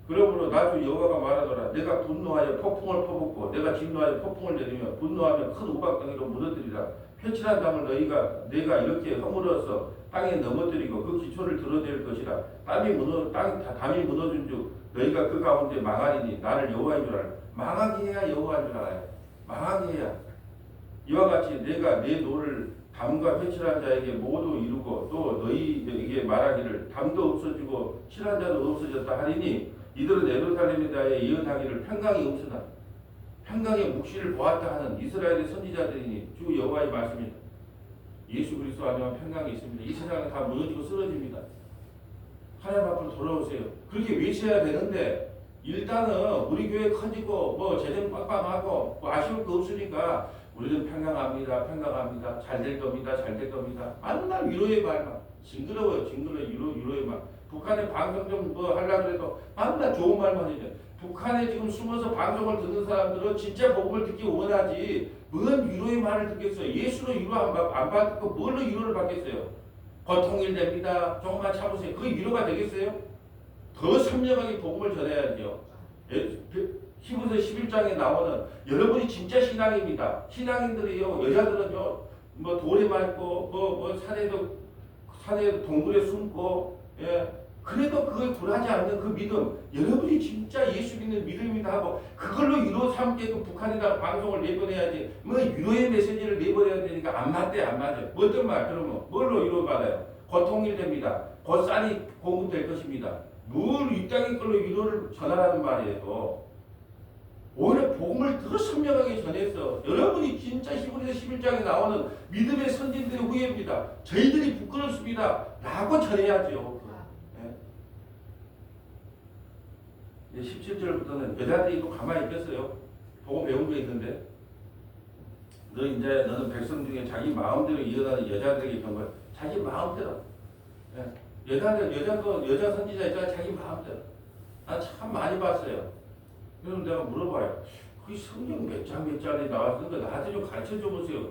Speaker 1: 그러므로 나주 여호와가 말하더라. 내가 분노하여 폭풍을 퍼붓고 내가 진노하여 폭풍을 내리며 분노하며 큰 우박덩이로 무너뜨리라. 회칠한 담을 내가 이렇게 허물어서 땅에 넘어뜨리고 그 기초를 드러낼 것이라. 담이 무너진 줄 너희가 그 가운데 망하리니 나를 여호와인 줄 알아. 망하게 해야 여호와인 줄 알아요. 망하게 해야. 이와 같이 내가 내 노를 담과 회칠한 자에게 모두 이루고 또 너희에게 말하기를 담도 없어지고 칠한 자도 없어졌다 하리니 이들은 예루살렘에 대하여 예언하기를 평강이 없으나 평강의 묵시를 보았다 하는 이스라엘의 선지자들이니 주 여호와의 말씀입니다. 예수 그리스도 안에만 평강이 있습니다. 이 세상은 다 무너지고 쓰러집니다. 하나님 앞으로 돌아오세요. 그렇게 외쳐야 되는데 일단은 우리 교회 커지고 재정 빡빡하고 아쉬울 거 없으니까 우리는 평강합니다. 잘 될 겁니다. 맨날 위로의 말만 징그러워요. 위로의 말. 북한에 방송 좀 하려고 해도 맨날 좋은 말만 해요. 북한에 지금 숨어서 방송을 듣는 사람들은 진짜 복음을 듣기 원하지 뭔 위로의 말을 듣겠어요. 예수로 위로 안 받고 뭘로 위로를 받겠어요. 곧 통일됩니다. 조금만 참으세요. 그게 위로가 되겠어요? 더 선명하게 복음을 전해야죠. 히브리서 11장에 나오는 여러분이 진짜 신앙입니다. 신앙인들이요, 여자들은요, 뭐 돌에 맞고, 뭐 산에 동굴에 숨고, 예. 그래도 그걸 굴하지 않는 그 믿음, 여러분이 진짜 예수 믿는 믿음이다 하고, 그걸로 위로 삼게끔 북한에다가 방송을 내보내야지, 뭐 위로의 메시지를 내보내야 되니까 안 맞대, 안 맞아요. 뭐 어떤 말, 그러면 뭘로 위로받아요? 곧 통일됩니다. 곧 쌀이 공급될 것입니다. 뭘 이 땅의 걸로 위로를 전하라는 말이에요. 오히려 복음을 더 선명하게 전해서 여러분이 진짜 히브리서 11장에 나오는 믿음의 선진들의 후예입니다. 저희들이 부끄럽습니다. 라고 전해야죠. 네. 17절부터는 여자들이 또 가만히 있겠어요. 보고 배운 게 있는데 너는 백성 중에 자기 마음대로 이어가는 여자들에게 이런 걸 자기 마음대로. 여자 선지자 있잖아. 자기 마음대로. 나 참 많이 봤어요. 그럼 내가 물어봐요. 그 성경 몇 장이 나왔으니까 나한테 좀 가르쳐 줘 보세요.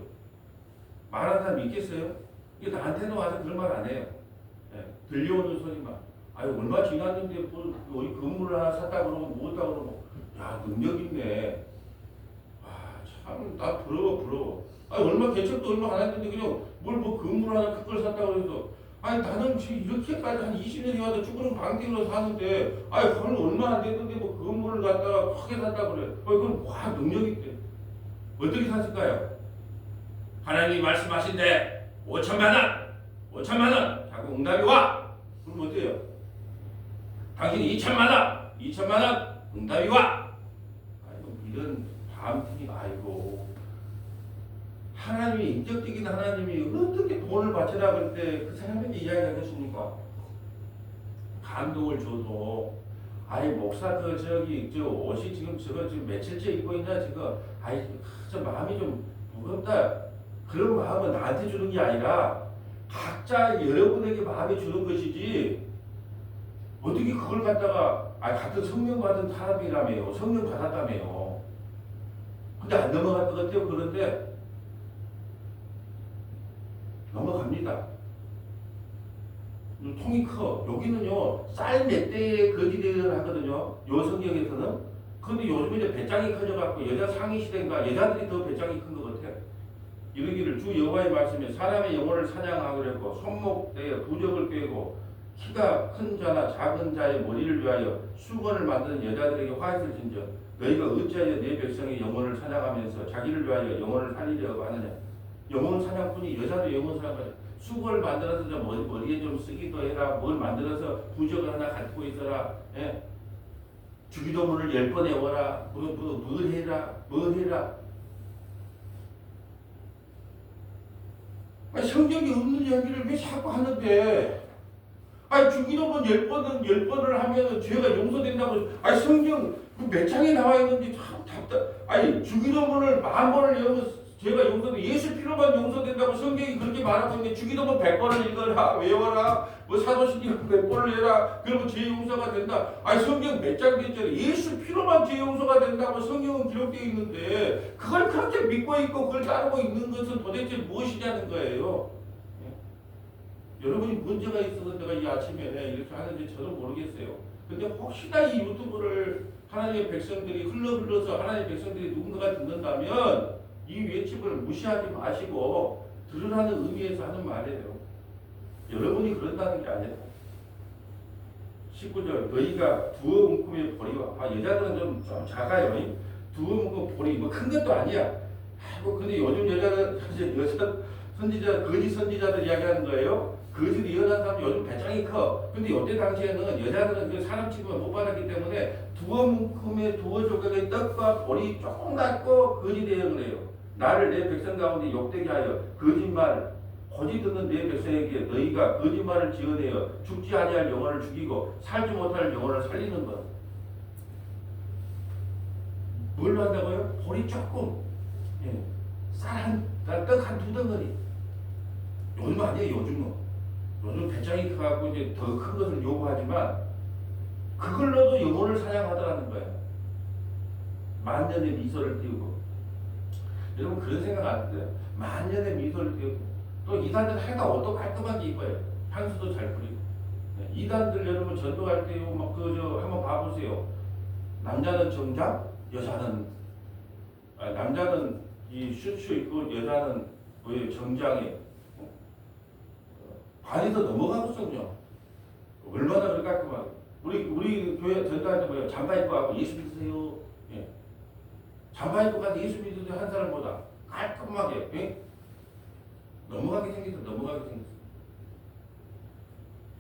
Speaker 1: 말하는 사람 있겠어요? 이게 나한테는 와서 그런 말 안 해요. 들려오는 소리만. 아유, 얼마 지났는데 우리 건물을 하나 샀다 그러고 뭐다 그러고. 야, 능력 있네. 아, 참, 나 부러워. 아니, 개척도 얼마 안 했는데 그냥 뭐 건물 하나 큰 걸 샀다 그래서. 아니, 나는 지금 이렇게까지 한 20년이 와서 죽으는 방식으로 사는데, 아니, 그건 얼마 안 됐는데 뭐 건물을 갖다가 크게 샀다 그래. 그럼 와, 능력이 있대. 어떻게 샀을까요? 하나님이 말씀하신대 5천만 원. 자꾸 응답이 와. 그럼 어때요? 당신이 2천만 원. 응답이 와. 아이고, 이런 밤중이 아이고. 하나님이 인격적인 하나님이 어떻게 돈을 바쳐라 그럴 때 그 사람에게 이야기하겠습니까? 감동을 줘도 아이 목사 저 옷이 지금 며칠째 입고 있냐 지금 저 마음이 좀 무겁다. 그런 마음은 나한테 주는 게 아니라 각자 여러분에게 마음에 주는 것이지 어떻게 그걸 갖다가 같은 성령 받은 사람이라며요. 성령 받았다며요. 근데 안 넘어갈 것 같아요. 그런데 넘어갑니다. 통이 커. 여기는요, 쌀 몇 대에 거지대를 하거든요. 요 성경에서는. 그런데 요즘 이제 배짱이 커져갖고 여자 상위 시대인가 여자들이 더 배짱이 큰 것 같아. 이러기를 주 여호와의 말씀에 사람의 영혼을 사냥하고 손목대에 부적을 꿰고 키가 큰 자나 작은 자의 머리를 위하여 수건을 만드는 여자들에게 화했을 진저 너희가 어찌하여 내 백성의 영혼을 사냥하면서 자기를 위하여 영혼을 살리려고 하느냐. 영혼 사냥꾼이 여자도 영혼 사냥꾼이 수건을 만들어서 좀 머리에 좀 쓰기도 해라. 뭘 만들어서 부적을 하나 갖고 있어라. 예? 주기도문을 10번 외워라. 뭘 해라. 성경이 없는 이야기를 왜 자꾸 하는데? 주기도문 10번을 하면 죄가 용서된다고. 성경 몇 장에 나와 있는지 참 답답. 주기도문을 10,000번을 외우면 죄가 용서돼. 예수 피로만 용서된다고 성경이 그렇게 말하고 있는데 주기도문 100번을 읽어라, 외워라, 뭐 사도신경 100번을 해라. 그러면 죄 용서가 된다. 성경 몇 장 됐잖아요. 예수 피로만 죄 용서가 된다고 성경은 기록되어 있는데 그걸 그렇게 믿고 있고 그걸 따르고 있는 것은 도대체 무엇이냐는 거예요. 여러분이 문제가 있어서 내가 이 아침에 이렇게 하는지 저도 모르겠어요. 근데 혹시나 이 유튜브를 하나님의 백성들이 흘러서 하나님의 백성들이 누군가가 듣는다면 이 외침을 무시하지 마시고 들으라는 의미에서 하는 말이에요. 여러분이 그런다는 게 아니에요. 19절 너희가 두어 움큼의 보리와 여자들은 좀 작아요. 두어 움큼 보리 뭐 큰 것도 아니야. 근데 요즘 여자 선지자 거짓 선지자들 이야기하는 거예요. 거짓 예언한 사람 요즘 배짱이 커. 근데 요때 당시에는 여자들은 그 사람 취급을 못 받았기 때문에 두어 움큼의 두어 조각의 떡과 보리 조금 갖고 거짓 예언을 해요. 나를 내 백성 가운데 욕되게 하여 거짓말 고지 듣는 내 백성에게 너희가 거짓말을 지어내어 죽지 아니할 영혼을 죽이고 살지 못할 영혼을 살리는 것. 뭘로 한다고요? 보리 조금. 떡 한 2덩어리. 요즘 아니에요. 요즘 배짱이 커갖고 이제 더 큰 것을 요구하지만 그걸로도 영혼을 사냥하더라는 거예요. 만년의 미소를 띄우고. 여러분 그런 생각 안 드세요? 만년의 미소를 띄우고 또 이단들 해가 옷도 깔끔하게 입어요. 향수도 잘 뿌리고. 네, 이단들 여러분 전도할 때요, 막 그저 한번 봐보세요. 남자는 정장, 남자는 이 슈츠 입고 여자는 왜 정장에 반이 더 넘어가거든요. 얼마나 그렇게 깔끔하게. 우리 교회 전도할 때 뭐예요? 잠바 입고 하고 예수 믿으세요. 예. 잠바 입고 가서 예수 믿으세요 한 사람보다 깔끔하게. 예? 넘어가게 생겼어.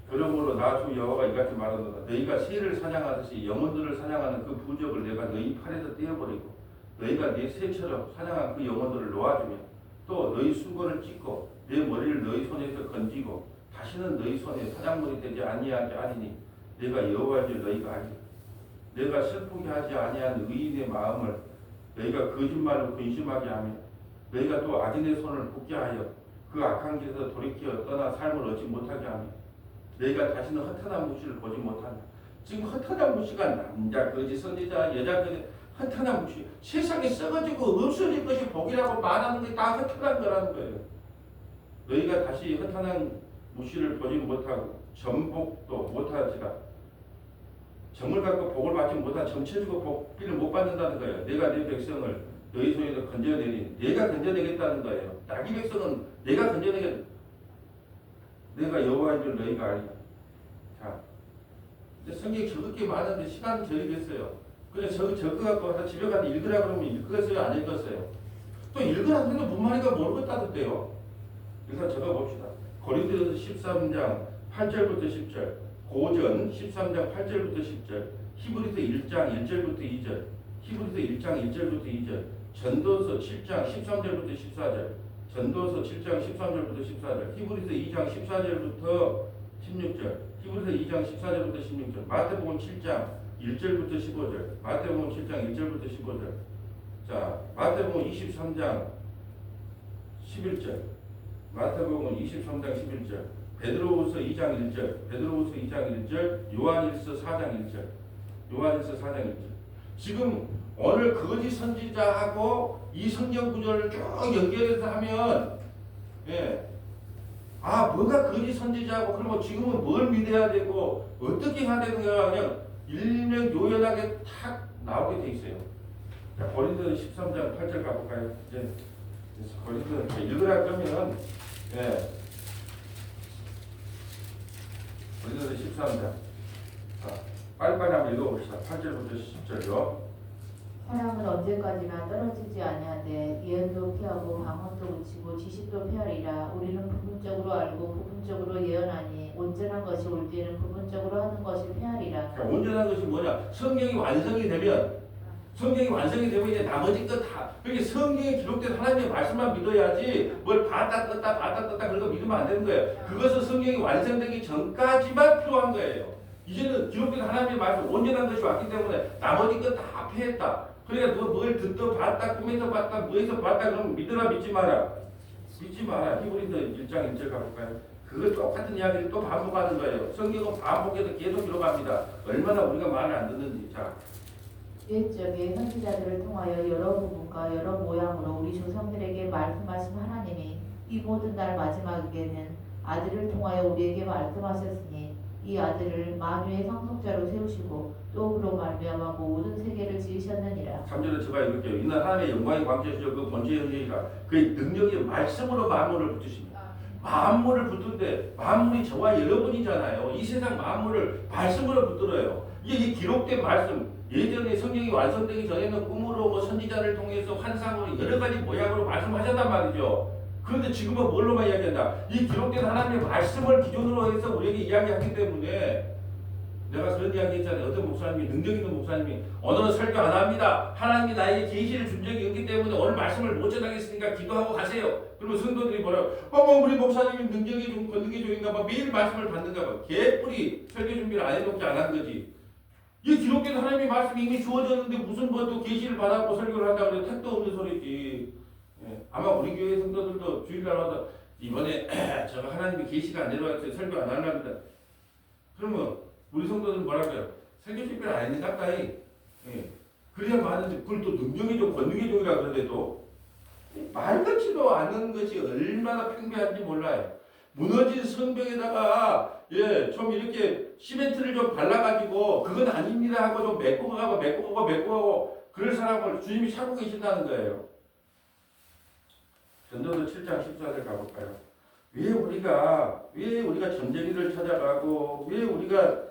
Speaker 1: 그러므로 나 주 여호와가 이같이 말하노라. 너희가 새를 사냥하듯이 영혼들을 사냥하는 그 부적을 내가 너희 팔에서 떼어버리고 너희가 내 새처럼 사냥한 그 영혼들을 놓아주며 또 너희 수건을 찢고 내 머리를 너희 손에서 건지고 다시는 너희 손에 사냥물이 되지 아니하게 하리니 내가 여호와인 줄 너희가 알리라. 내가 슬프게 하지 아니한 의인의 마음을 너희가 거짓말로 근심하게 하며 너희가 또 악인의 손을 붙게 하여 그 악한 길에서 돌이켜 떠나 삶을 얻지 못하게 하며 너희가 다시는 허탄한 무시를 보지 못한다. 지금 허탄한 무시가 남자 거짓 선지자 여자 거짓 허탄한 무시, 세상에 썩어지고 없어질 것이 복이라고 말하는 게 다 허탄한 거라는 거예요. 너희가 다시 허탄한 무시를 보지 못하고 전복도 못하지라. 정을 갖고 복을 받지 못한 정체주고 복비를 못 받는다는 거예요. 내가 내 백성을 너희 손에서 건져내니 내가 건져내겠다는 거예요. 나기 백성은 내가 건져내겠다. 내가 여호와인 줄 너희가 알리라. 자, 성경이 적게 많은데 시간은 저리겠어요. 그냥 적어갖고 집에 가서 읽으라 그러면 읽었어요? 안 읽었어요? 또 읽으라 그러면 뭔 말인가 모르겠다던데요. 그래서 적어봅시다. 고린도전서 13장 8절부터 10절, 고전 13장 8절부터 10절, 히브리서 1장 1절부터 2절, 히브리서 1장 1절부터 2절, 전도서 7장 13절부터 14절, 전도서 7장 13절부터 14절, 히브리서 2장 14절부터 16절, 히브리서 2장 14절부터 16절, 마태복음 7장 1절부터 15절, 마태복음 7장 1절부터 15절, 자, 마태복음 23장 11절, 마태복음 23장 11절, 베드로후서 2장 1절, 베드로후서 2장 1절, 요한일서 4장 1절, 요한일서 4장 1절. 지금 오늘 거짓 선지자하고 이 성경 구절을 쭉 연결해서 하면, 예, 아 뭐가 거짓 선지자고 그러면 지금은 뭘 믿어야 되고 어떻게 해야 되는가 그냥 일명 요연하게 탁 나오게 돼 있어요. 자, 고린도서 13장 8절 가볼까요? 이제 고린도서 읽으라 그러면, 예, 고린도서 13장. 자, 빨리빨리 한번 읽어봅시다. 8절부터 10절요.
Speaker 2: 사람은 언제까지나 떨어지지 아니하되 예언도 피하고 방언도 그치고 지식도 피하리라. 우리는 부분적으로 알고 부분적으로 예언하니 온전한 것이 올 때는 부분적으로 하는 것이 피하리라.
Speaker 1: 자, 온전한 것이 뭐냐? 성경이 완성이 되면 이제 나머지 것 다, 그렇게 성경에 기록된 하나님의 말씀만 믿어야지 뭘 봤다 떴다 그런 거 믿으면 안 되는 거예요. 그것은 성경이 완성되기 전까지만 필요한 거예요. 이제는 기록된 하나님의 말씀 온전한 것이 왔기 때문에 나머지 것 다 피했다. 그러니까 뭘 듣다 봤다 꿈에서 봤다 뭐에서 봤다 그러면 믿으라 믿지 마라. 히브리서 1장 1절 가볼까요? 그거 똑같은 이야기를 또 반복하는 거예요. 성경은 반복해서 계속 기록합니다. 얼마나 우리가 말을 안 듣는지. 자,
Speaker 2: 옛적에 선지자들을 통하여 여러 부분과 여러 모양으로 우리 조상들에게 말씀하신 하나님이 이 모든 날 마지막에는 아들을 통하여 우리에게 말씀하셨으니 이 아들을 만유의 상속자로 세우시고 또 그로 말미암아 모든 세계를 지으셨느니라.
Speaker 1: 3절에 제가 읽을게요. 이는 하나님의 영광의 광채시여 그 본체의 형제이라 그의 능력이 말씀으로 만물을 붙으십니다. 만물을 붙든데 만물이 저와 여러분이잖아요. 이 세상 만물을 말씀으로 붙들어요. 이게 기록된 말씀. 예전에 성경이 완성되기 전에는 꿈으로 뭐 선지자를 통해서 환상으로 여러 가지 모양으로 말씀하셨단 말이죠. 그런데 지금은 뭘로만 이야기한다? 이 기록된 하나님의 말씀을 기준으로 해서 우리에게 이야기하기 때문에 내가 그런 이야기 했잖아요. 어떤 목사님이, 능력 있는 목사님이 오늘은 설교 안 합니다. 하나님이 나에게 계시를 준 적이 없기 때문에 오늘 말씀을 못 전하겠으니까 기도하고 가세요. 그러면 성도들이 뭐라고? 우리 목사님이 능력이 좀 권능이 좀인가 봐. 매일 말씀을 받는가 봐. 개뿔이 설교 준비를 안 해놓지 않은 거지. 이 기록된 하나님의 말씀이 이미 주어졌는데 무슨 뭐 또 계시를 받았고 설교를 한다고 해도 택도 없는 소리지. 예. 아마 우리 교회 성도들도 주일날 와서 이번에 제가 하나님의 계시가 안 내려왔어요. 설교 안 하려합니다. 그러면 우리 성도들은 뭐라고요? 설교 준비를 안 했는 같다. 예. 그래야 많은데 그걸 또 능력이 좀 권능이 좀이라 그러는데도 말 같지도 않은 것이 얼마나 팽배한지 몰라요. 무너진 성벽에다가 좀 이렇게 시멘트를 좀 발라가지고 그건 아닙니다 하고 좀 메꾸고 가고 그럴 사람을 주님이 찾고 계신다는 거예요. 전도서 7장 14절 가볼까요? 왜 우리가 점쟁이를 찾아가고 왜 우리가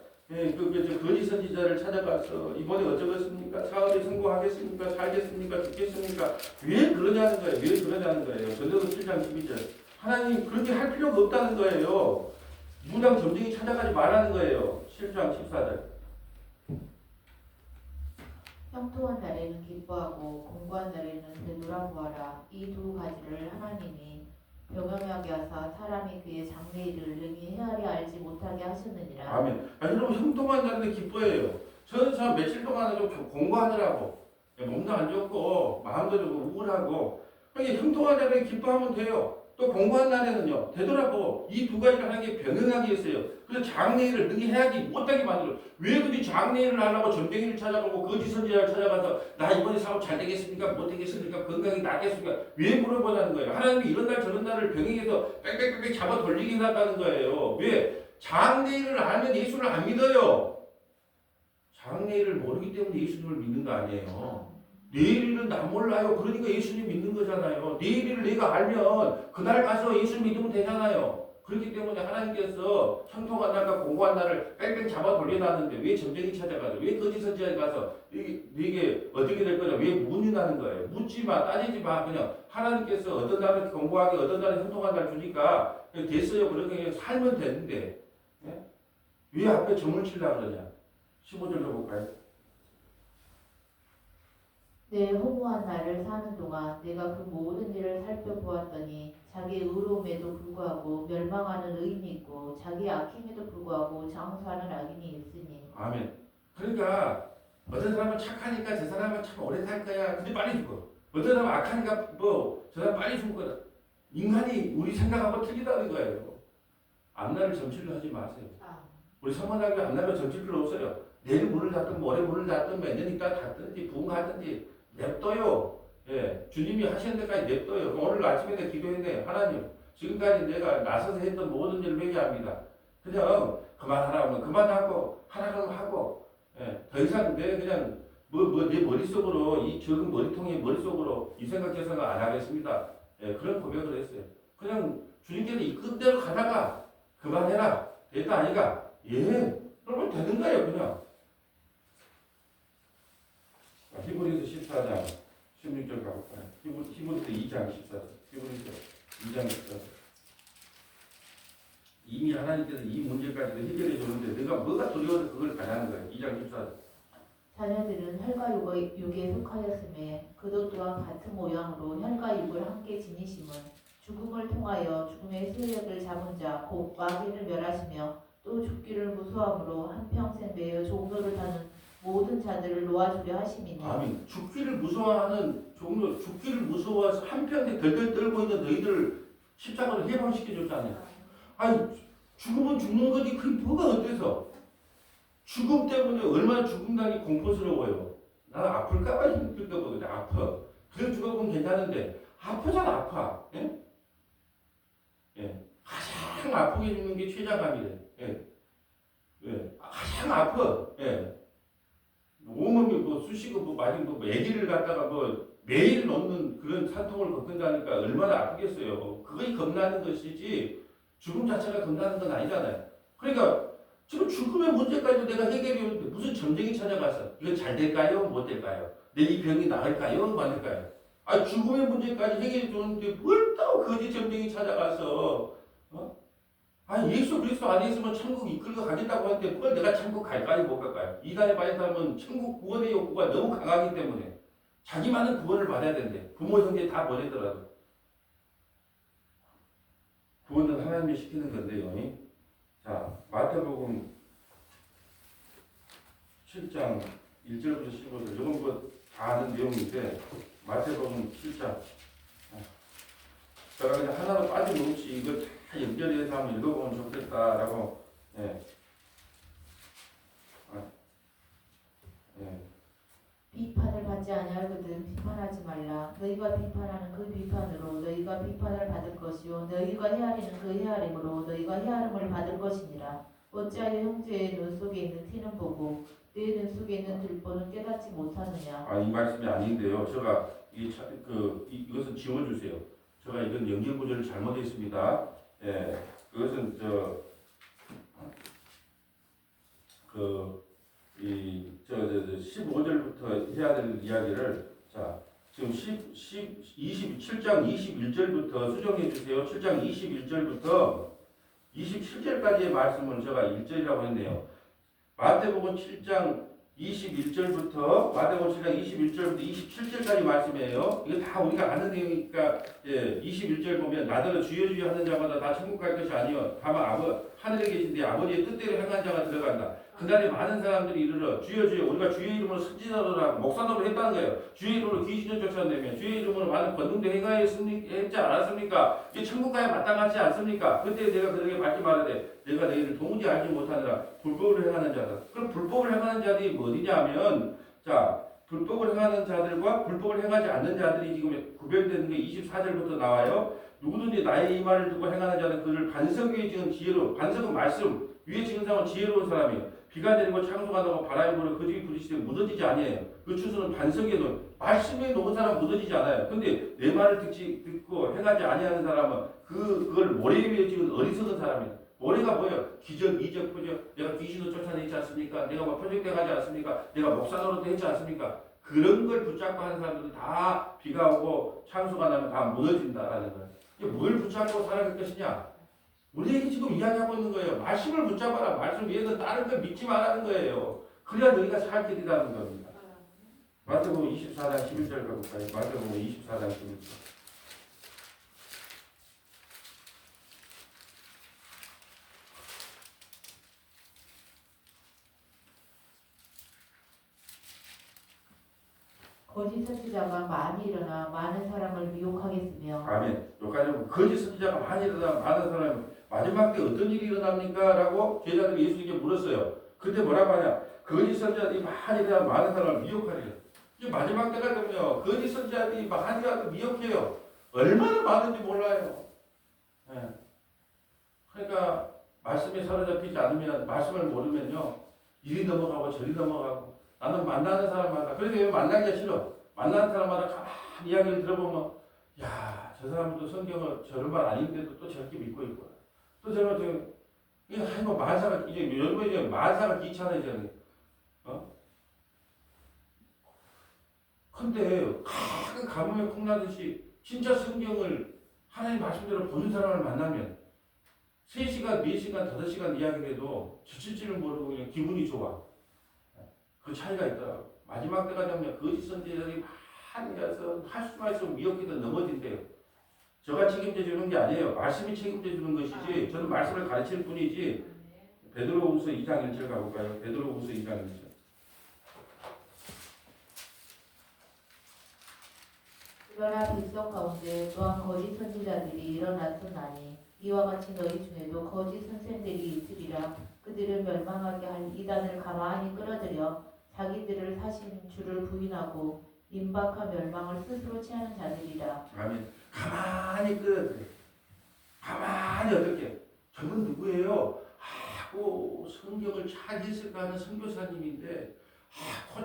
Speaker 1: 거짓 선지자를 찾아가서 이번에 어쩌겠습니까? 사업에 성공하겠습니까? 살겠습니까? 죽겠습니까? 왜 그러냐는 거예요. 왜 그러냐는 거예요. 전도서 7장 12절. 하나님 그렇게 할 필요가 없다는 거예요. 무당 점쟁이 찾아가지 말라는 거예요. 7장 14절.
Speaker 2: 형통한 날에는 기뻐하고 공고한 날에는 되돌아보아라. 이 두 가지를 하나님이 병영하게 하사 사람이 그의 장래일을 능히 헤아려 알지 못하게 하셨느니라.
Speaker 1: 아멘. 여러분 형통한 날에는 기뻐해요. 저는 참 며칠 동안 좀 공부하느라고 몸도 안 좋고 마음도 좀 우울하고 형통한 날에는 기뻐하면 돼요. 또 공부한 날에는요 되돌아보고 이 두 가지를 하나님께 병행하게 했어요. 그래서 장래일을 능히 해야지 못하게 만들어. 왜 그들이 장래일을 하려고 점쟁이를 찾아가고 거짓 선지자를 찾아가서 나 이번에 사업 잘 되겠습니까? 못 되겠습니까? 건강이 낫겠습니까? 왜 물어보자는 거예요. 하나님이 이런 날 저런 날을 병행해서 빽빽빽 잡아 돌리게 해놨다는 거예요. 왜? 장래일을 알면 예수를 안 믿어요. 장래일을 모르기 때문에 예수님을 믿는 거 아니에요. 내일일은 나 몰라요. 그러니까 예수님 믿는 거잖아요. 내일일을 내가 알면 그날 가서 예수 믿으면 되잖아요. 그렇기 때문에 하나님께서 형통한 날과 공고한 날을 뺑뺑 잡아 돌려놨는데 왜 점쟁이 찾아가서 왜 거짓 선지자에 가서 이게 어떻게 될 거냐 왜 문의하는 거예요. 묻지 마 따지지 마. 그냥 하나님께서 어떤 날은 공고하게 어떤 날은 형통한 날 주니까 됐어요. 그렇게 살면 되는데 왜 앞에 점을 치려고 그러냐. 15절로 볼까요?
Speaker 2: 내 허무한 날을 사는 동안 내가 그 모든 일을 살펴보았더니 자기의 의로움에도 불구하고 멸망하는 의인이 있고 자기의 악행에도 불구하고 장수하는 악인이 있으니.
Speaker 1: 아멘. 그러니까 어떤 사람은 착하니까 저 사람은 참 오래 살 거야. 근데 빨리 죽어. 어떤 사람은 악하니까 저 사람 빨리 죽을 거다. 인간이 우리 생각하고 틀리다는 거예요. 앞날을 점치려 하지 마세요. 우리 성만학교 앞날을 점칠 필요 없어요. 내일 문을 닫든 모레 문을 닫든 몇 년 있다 닫든지 부흥하든지 냅둬요. 주님이 하시는 데까지 냅둬요. 오늘 아침에 내가 기도했네. 하나님 지금까지 내가 나서서 했던 모든 일을 회개합니다. 그냥 그만하라 하면 그만하고 하라 그러면 하고 더 이상 내 그냥 내 머릿속으로 이 적은 머리통의 머릿속으로 이 생각 저 생각 안 하겠습니다. 그런 고백을 했어요. 그냥 주님께서 이 끝대로 가다가 그만해라. 됐다 아니가? 그러면 되는 거예요 그냥. 히브리서 14장 16절 가볼까요? 히브리서 2장 14절. 히브리서 2장 14절. 이미 하나님께서 이 문제까지도 해결해 줬는데 내가 뭐가 두려워서 그걸 가냐는 거예요. 2장 14절.
Speaker 2: 자녀들은 혈과 육에 속하였음에 그도 또한 같은 모양으로 혈과 육을 함께 지니심은 죽음을 통하여 죽음의 세력을 잡은 자 곧 마귀를 멸하시며 또 죽기를 무서함으로 한평생 매여 종로를 하는 모든 자들을 놓아주려 하심이니.
Speaker 1: 아멘. 죽기를 무서워하는 종로, 죽기를 무서워해서 한평생 덜덜 떨고 있는 너희들을 십자가로 해방시켜줬잖아요. 아니 죽으면 죽는 거지 그게 뭐가 어때서? 죽음 때문에 얼마나 죽음당이 공포스러워요. 나는 아플까봐 힘들까 보거든. 아파. 그래 죽어보면 괜찮은데 아프잖아 아파. 가장 아프게 죽는 게 최자감이래. 가장 아파. 온몸이 쑤시고 많이 애기를 갖다가 매일 넣는 그런 산통을 겪는다니까 얼마나 아프겠어요. 그것이 겁나는 것이지 죽음 자체가 겁나는 건 아니잖아요. 그러니까 지금 죽음의 문제까지도 내가 해결이 오는데 무슨 점쟁이 찾아가서 이거 잘 될까요? 못 될까요? 내 이 병이 나을까요? 맞을까요? 죽음의 문제까지 해결해 주는데 뭘 또 거짓 점쟁이 찾아가서 예수 그리스도 안에 있으면 천국 이끌고 가겠다고 하는데 그걸 내가 천국 갈까요? 못 갈까요? 이단에 빠진 사람은 천국 구원의 욕구가 너무 강하기 때문에 자기만은 구원을 받아야 되는데 부모 형제 다 보내더라도 구원은 하나님이 시키는 건데요. 자, 마태복음 7장 1절부터 15절 이건 다 아는 내용인데 마태복음 7장 제가 그냥 하나로 빠짐없이 이거 다 연결해서 한번 읽어보면 좋겠다라고
Speaker 2: 비판을 받지 아니하거든 비판하지 말라. 너희가 비판하는 그 비판으로 너희가 비판을 받을 것이요 너희가 헤아리는 그 헤아림으로 너희가 헤아림을 받을 것이니라. 어찌하여 형제의 눈 속에 있는 티는 보고 내 눈 속에 있는 들보는 깨닫지 못하느냐.
Speaker 1: 이 말씀이 아닌데요. 제가 이것은 지워주세요. 제가 이건 연결 구조를 잘못했습니다. 예, 그것은 이 15절부터 해야 될 이야기를 자 지금 27장 21절부터 수정해 주세요. 7장 21절부터 27절까지의 말씀을 제가 1절이라고 했네요. 마태복음 7장 21절부터 마태복음 7장 21절부터 27절까지 말씀이에요. 이거 다 우리가 아는 내용이니까 21절 보면 나더러 주여 주여 하는 자마다 다 천국 갈 것이 아니요 다만 하늘에 계신 내 아버지의 뜻대로 행한 자가 들어간다. 그날에 많은 사람들이 이르러 주여 주여 우리가 주의 이름으로 선지자로라 목사노로 했다는 거예요. 주의 이름으로 귀신을 쫓아내며 주의 이름으로 많은 권능도 행하였지 않았습니까? 이게 천국 가야 마땅하지 않습니까? 그때 내가 그들에게 밝히 말하되 내가 너희를 도무지 알지 못하느라 불법을 행하는 자들. 그럼 불법을 행하는 자들이 어디냐면 불법을 행하는 자들과 불법을 행하지 않는 자들이 지금 구별되는 게 24절부터 나와요. 누구든지 나의 이 말을 듣고 행하는 자는 그를 반석 위에 지은 지혜로 반석은 말씀 위에 지은 사람은 지혜로운 사람이에요. 비가 내리고 창수하다고 바람이 불어 그 집이 부딪히되 묻어지지 아니에요. 그 추수는 반석에 놓은 말씀에 놓은 사람은 묻어지지 않아요. 근데 내 말을 듣고 행하지 아니하는 사람은 그걸 모래 위에 지은 어리석은 사람이에요. 모래가 뭐예요? 기적, 이적, 표적. 내가 귀신을 쫓아내지 않습니까? 내가 표적돼가지 않습니까? 내가 목사 노릇도 했지 않습니까? 그런 걸 붙잡고 하는 사람들은 다 비가 오고 창수가 나면 다 무너진다라는 거예요. 이게 뭘 붙잡고 살아갈 것이냐? 우리에게 지금 이야기하고 있는 거예요. 말씀을 붙잡아라. 말씀 위에서 다른 걸 믿지 말라는 거예요. 그래야 너희가 살 길이라는 겁니다. 마태복음 24장 11절 가볼까요? 마태복음 24장 11절.
Speaker 2: 거짓 선지자가 많이 일어나 많은 사람을 미혹하겠으며.
Speaker 1: 아멘. 여기까지 보면 거짓 선지자가 많이 일어나 많은 사람이 마지막 때 어떤 일이 일어납니까? 라고 제자들이 예수님께 물었어요. 그때 뭐라고 하냐? 거짓 선지자들이 많이 일어나 많은 사람을 미혹하리라. 이제 마지막 때가 되면요. 거짓 선지자들이 많이 일어나 미혹해요. 얼마나 많은지 몰라요. 네. 그러니까 말씀에 사로잡히지 않으면 말씀을 모르면요. 이리 넘어가고 저리 넘어가고 나는 만나는 사람마다 그래서 왜 만나기가 싫어. 만나는 사람마다 가만히 이야기를 들어보면 야, 저 사람도 성경을 저런 말 아닌데도 또 저렇게 믿고 있고 또 저런 지금 이거 하이고 만사가 이제 여러분 이제 만사가 귀찮아지잖아요. 근데 가끔 가뭄에 콩나듯이 진짜 성경을 하나님 말씀대로 보는 사람을 만나면 3시간, 4시간, 5시간 이야기를 해도 지칠 줄을 모르고 그냥 기분이 좋아. 그 차이가 있더라고. 마지막 때가 되면 거짓 선지자들이 많이 가서 할 수만 있으면 미혹해서 넘어진대요. 저가 책임져 주는 게 아니에요. 말씀이 책임져 주는 것이지 저는 말씀을 가르칠 뿐이지. 베드로후서 2장 1절 가볼까요? 베드로후서 2장 1절.
Speaker 2: 그러나 백성 가운데 또한 거짓 선지자들이 일어났으나니 이와 같이 너희 중에도 거짓 선생들이 있으리라. 그들은 멸망하게 할 이단을 가만히 끌어들여 자기들을 사신 주를 부인하고 임박한 멸망을 스스로 취하는 자들이라.
Speaker 1: 아멘. 가만히 끌어들여. 가만히 어떻게? 저분 누구예요? 성경을 잘 했을까 하는 선교사님인데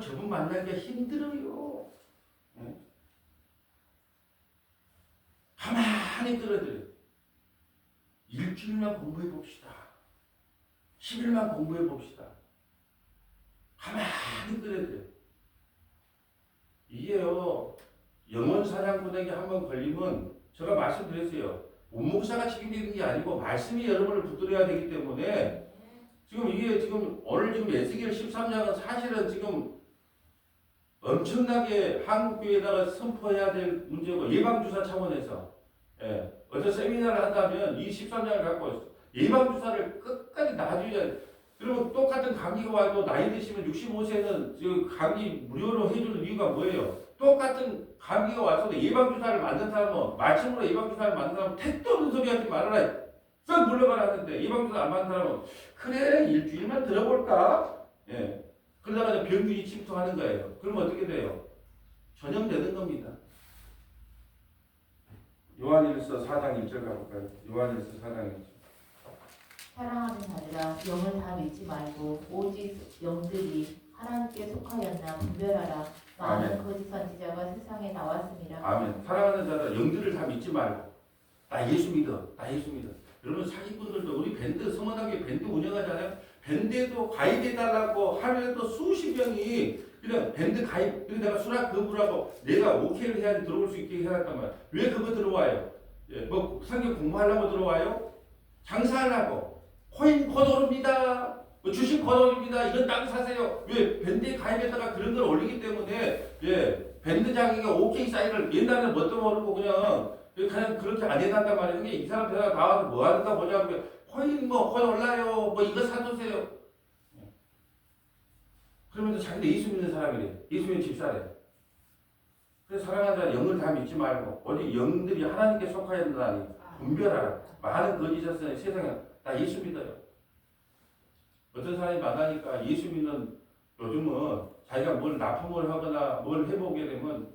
Speaker 1: 저분 만나기가 힘들어요. 네? 가만히 끌어들여. 일주일만 공부해 봅시다. 10일만 공부해 봅시다. 가만히 끌어들여. 이게요, 영혼 사냥꾼에게 한번 걸리면 제가 말씀드렸어요. 문목사가 책임지는 게 아니고 말씀이 여러분을 붙들어야 되기 때문에 지금 이게 오늘 에스겔 13장은 사실은 지금 엄청나게 한국교회에다가 선포해야 될 문제고 예방주사 차원에서 어떤 세미나를 한다면 이 13장을 갖고 예방주사를 끝까지 놔줘야 그리고 똑같은 감기가 와도 나이 드시면 65세는 감기 무료로 해주는 이유가 뭐예요? 똑같은 감기가 와서도 예방주사를 맞는 사람은 말씀으로 예방주사를 맞는 사람은 택도 없는 소리 하지 말아라 썩 물러가라 하는데 예방주사 안 맞는 사람은 그래 일주일만 들어볼까? 예. 그러다가 병균이 침투하는 거예요. 그러면 어떻게 돼요? 전염되는 겁니다. 요한일서 4장 1절 가볼까요? 요한일서 4장 1절.
Speaker 2: 사랑하는 자들아 영을 다 믿지 말고 오직 영들이 하나님께 속하였나 분별하라. 많은
Speaker 1: 아멘.
Speaker 2: 거짓 선지자가 세상에 나왔습니다.
Speaker 1: 아멘. 사랑하는 자들 영들을 다 믿지 말고 나 예수 믿어. 나 예수 믿어. 여러분 사기꾼들도 우리 밴드 성원하게 밴드 운영하잖아요. 밴드에도 가입해달라고 하루에도 수십 명이 그냥 밴드 가입 그리고 내가 수락 거부라고 내가 오케이를 해야지 들어올 수 있게 해놨단 말이야. 왜 그거 들어와요? 예, 뭐 성경 공부하려고 들어와요? 장사하려고 코인 코드입니다. 뭐 주식 코드입니다. 이런 땅 사세요. 왜 밴드에 가입했다가 그런 걸 올리기 때문에 예 밴드장에게 오케이 사인을 옛날에는 뭣도 모르고 그냥 그렇게 안 해놨단 말이에요. 이 사람 대화가 다 와서 뭐 하는가 보자면 코인 코인 올라요. 뭐 이거 사두세요. 그러면서 자기도 예수 믿는 사람이래. 예수 믿는 집사래. 그래서 사랑하는 자는 영을 다 믿지 말고 오직 영들이 하나님께 속하였나니 분별하라. 많은 거짓자들이 세상에 나 예수 믿어요. 어떤 사람이 만나니까 예수 믿는 요즘은 자기가 뭘 납품을 하거나 뭘 해보게 되면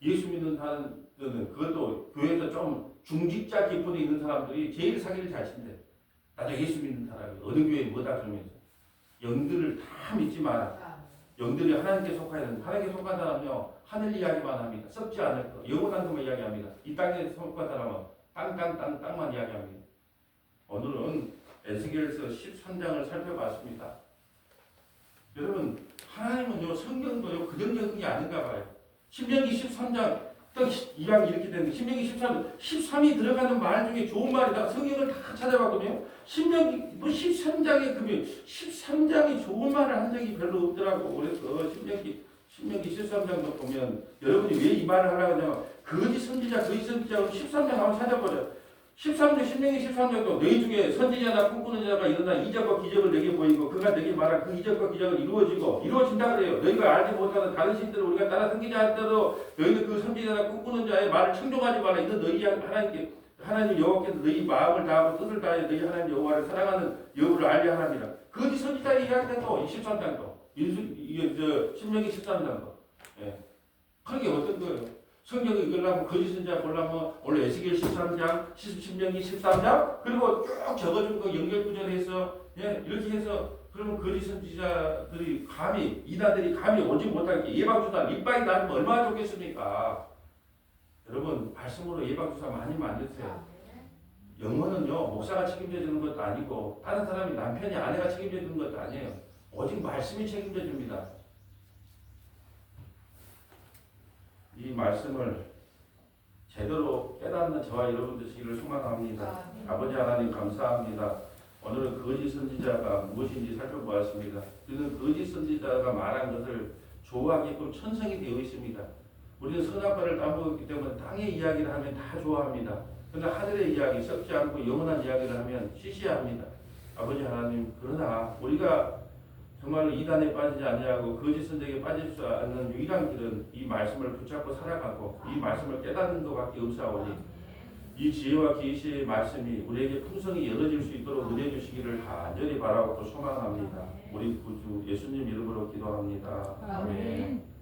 Speaker 1: 예수 믿는 사람들은 그것도 교회에서 좀 중직자 기분이 있는 사람들이 제일 사기를 잘 친대. 나도 예수 믿는 사람이 어느 교회에 뭐다 그러면서 영들을 다 믿지 마라. 영들이 하나님께 속하여 하나님께 속한 사람은요 하늘 이야기만 합니다. 썩지 않을 거 영원한 것만 이야기합니다. 이 땅에 속한 사람은 땅만 이야기합니다. 오늘은 에스겔서 13장을 살펴봤습니다. 여러분 하나님은요 성경도요 그정적인 게 아닌가 봐요. 신명기 13장 딱 이야기 이렇게 되는데 신명기 13이 들어가는 말 중에 좋은 말이다. 성경을 다 찾아봤거든요. 신명기 뭐 13장에 그러면 13장이 좋은 말을 한 적이 별로 없더라고. 그래서 신명기 13장도 보면 여러분이 왜 이 말을 하려고 하냐면 거짓 선지자 13장 한번 찾아보자. 13장 신명기 13장도 너희 중에 선지자나 꿈꾸는 자가 일어나 이적과 기적을 내게 보이고 그가 내게 말한 그 이적과 기적은 이루어진다 그래요. 너희가 알지 못하는 다른 신들을 우리가 따라 섬기자 할때도 너희는 그 선지자나 꿈꾸는 자의 말을 청종하지 말라. 이는 너희 하나님 여호와께서 너희 마음을 다하고 뜻을 다하여 너희 하나님 여호와를 사랑하는 여부를 알게 하랍니다. 거짓 선지자의 이야기도 13장도 신명기 13장도 그게 어떤 거예요? 성경을 읽으려면 거짓 선지자 보려면 오늘 에스겔 13장, 신명기 13장 그리고 쭉 적어준 거 연결구절해서 이렇게 해서 그러면 거짓 선지자들이 이단들이 감히 오지 못하게 예방주사 밑바닥이 나면 얼마나 좋겠습니까? 여러분 말씀으로 예방주사 많이 만드세요. 영혼은요 목사가 책임져 주는 것도 아니고 다른 사람이 남편이 아내가 책임져 주는 것도 아니에요. 오직 말씀이 책임져 줍니다. 이 말씀을 제대로 깨닫는 저와 여러분 되시기를 소망합니다. 아버지 하나님 감사합니다. 오늘은 거짓 선지자가 무엇인지 살펴보았습니다. 우리는 거짓 선지자가 말한 것을 좋아하게끔 천성이 되어 있습니다. 우리는 선악과를 따먹었기 때문에 땅의 이야기를 하면 다 좋아합니다. 그러나 하늘의 이야기, 썩지 않고 영원한 이야기를 하면 시시합니다. 아버지 하나님, 그러나 우리가 정말로 이단에 빠지지 아니하고 거짓 선지자에 빠질 수 없는 유일한 길은 이 말씀을 붙잡고 살아가고 이 말씀을 깨닫는 것밖에 없사오니 이 지혜와 계시의 말씀이 우리에게 풍성히 열어질 수 있도록 은혜 주시기를 간절히 바라고 소망합니다. 우리 구주 예수님 이름으로 기도합니다. 아멘.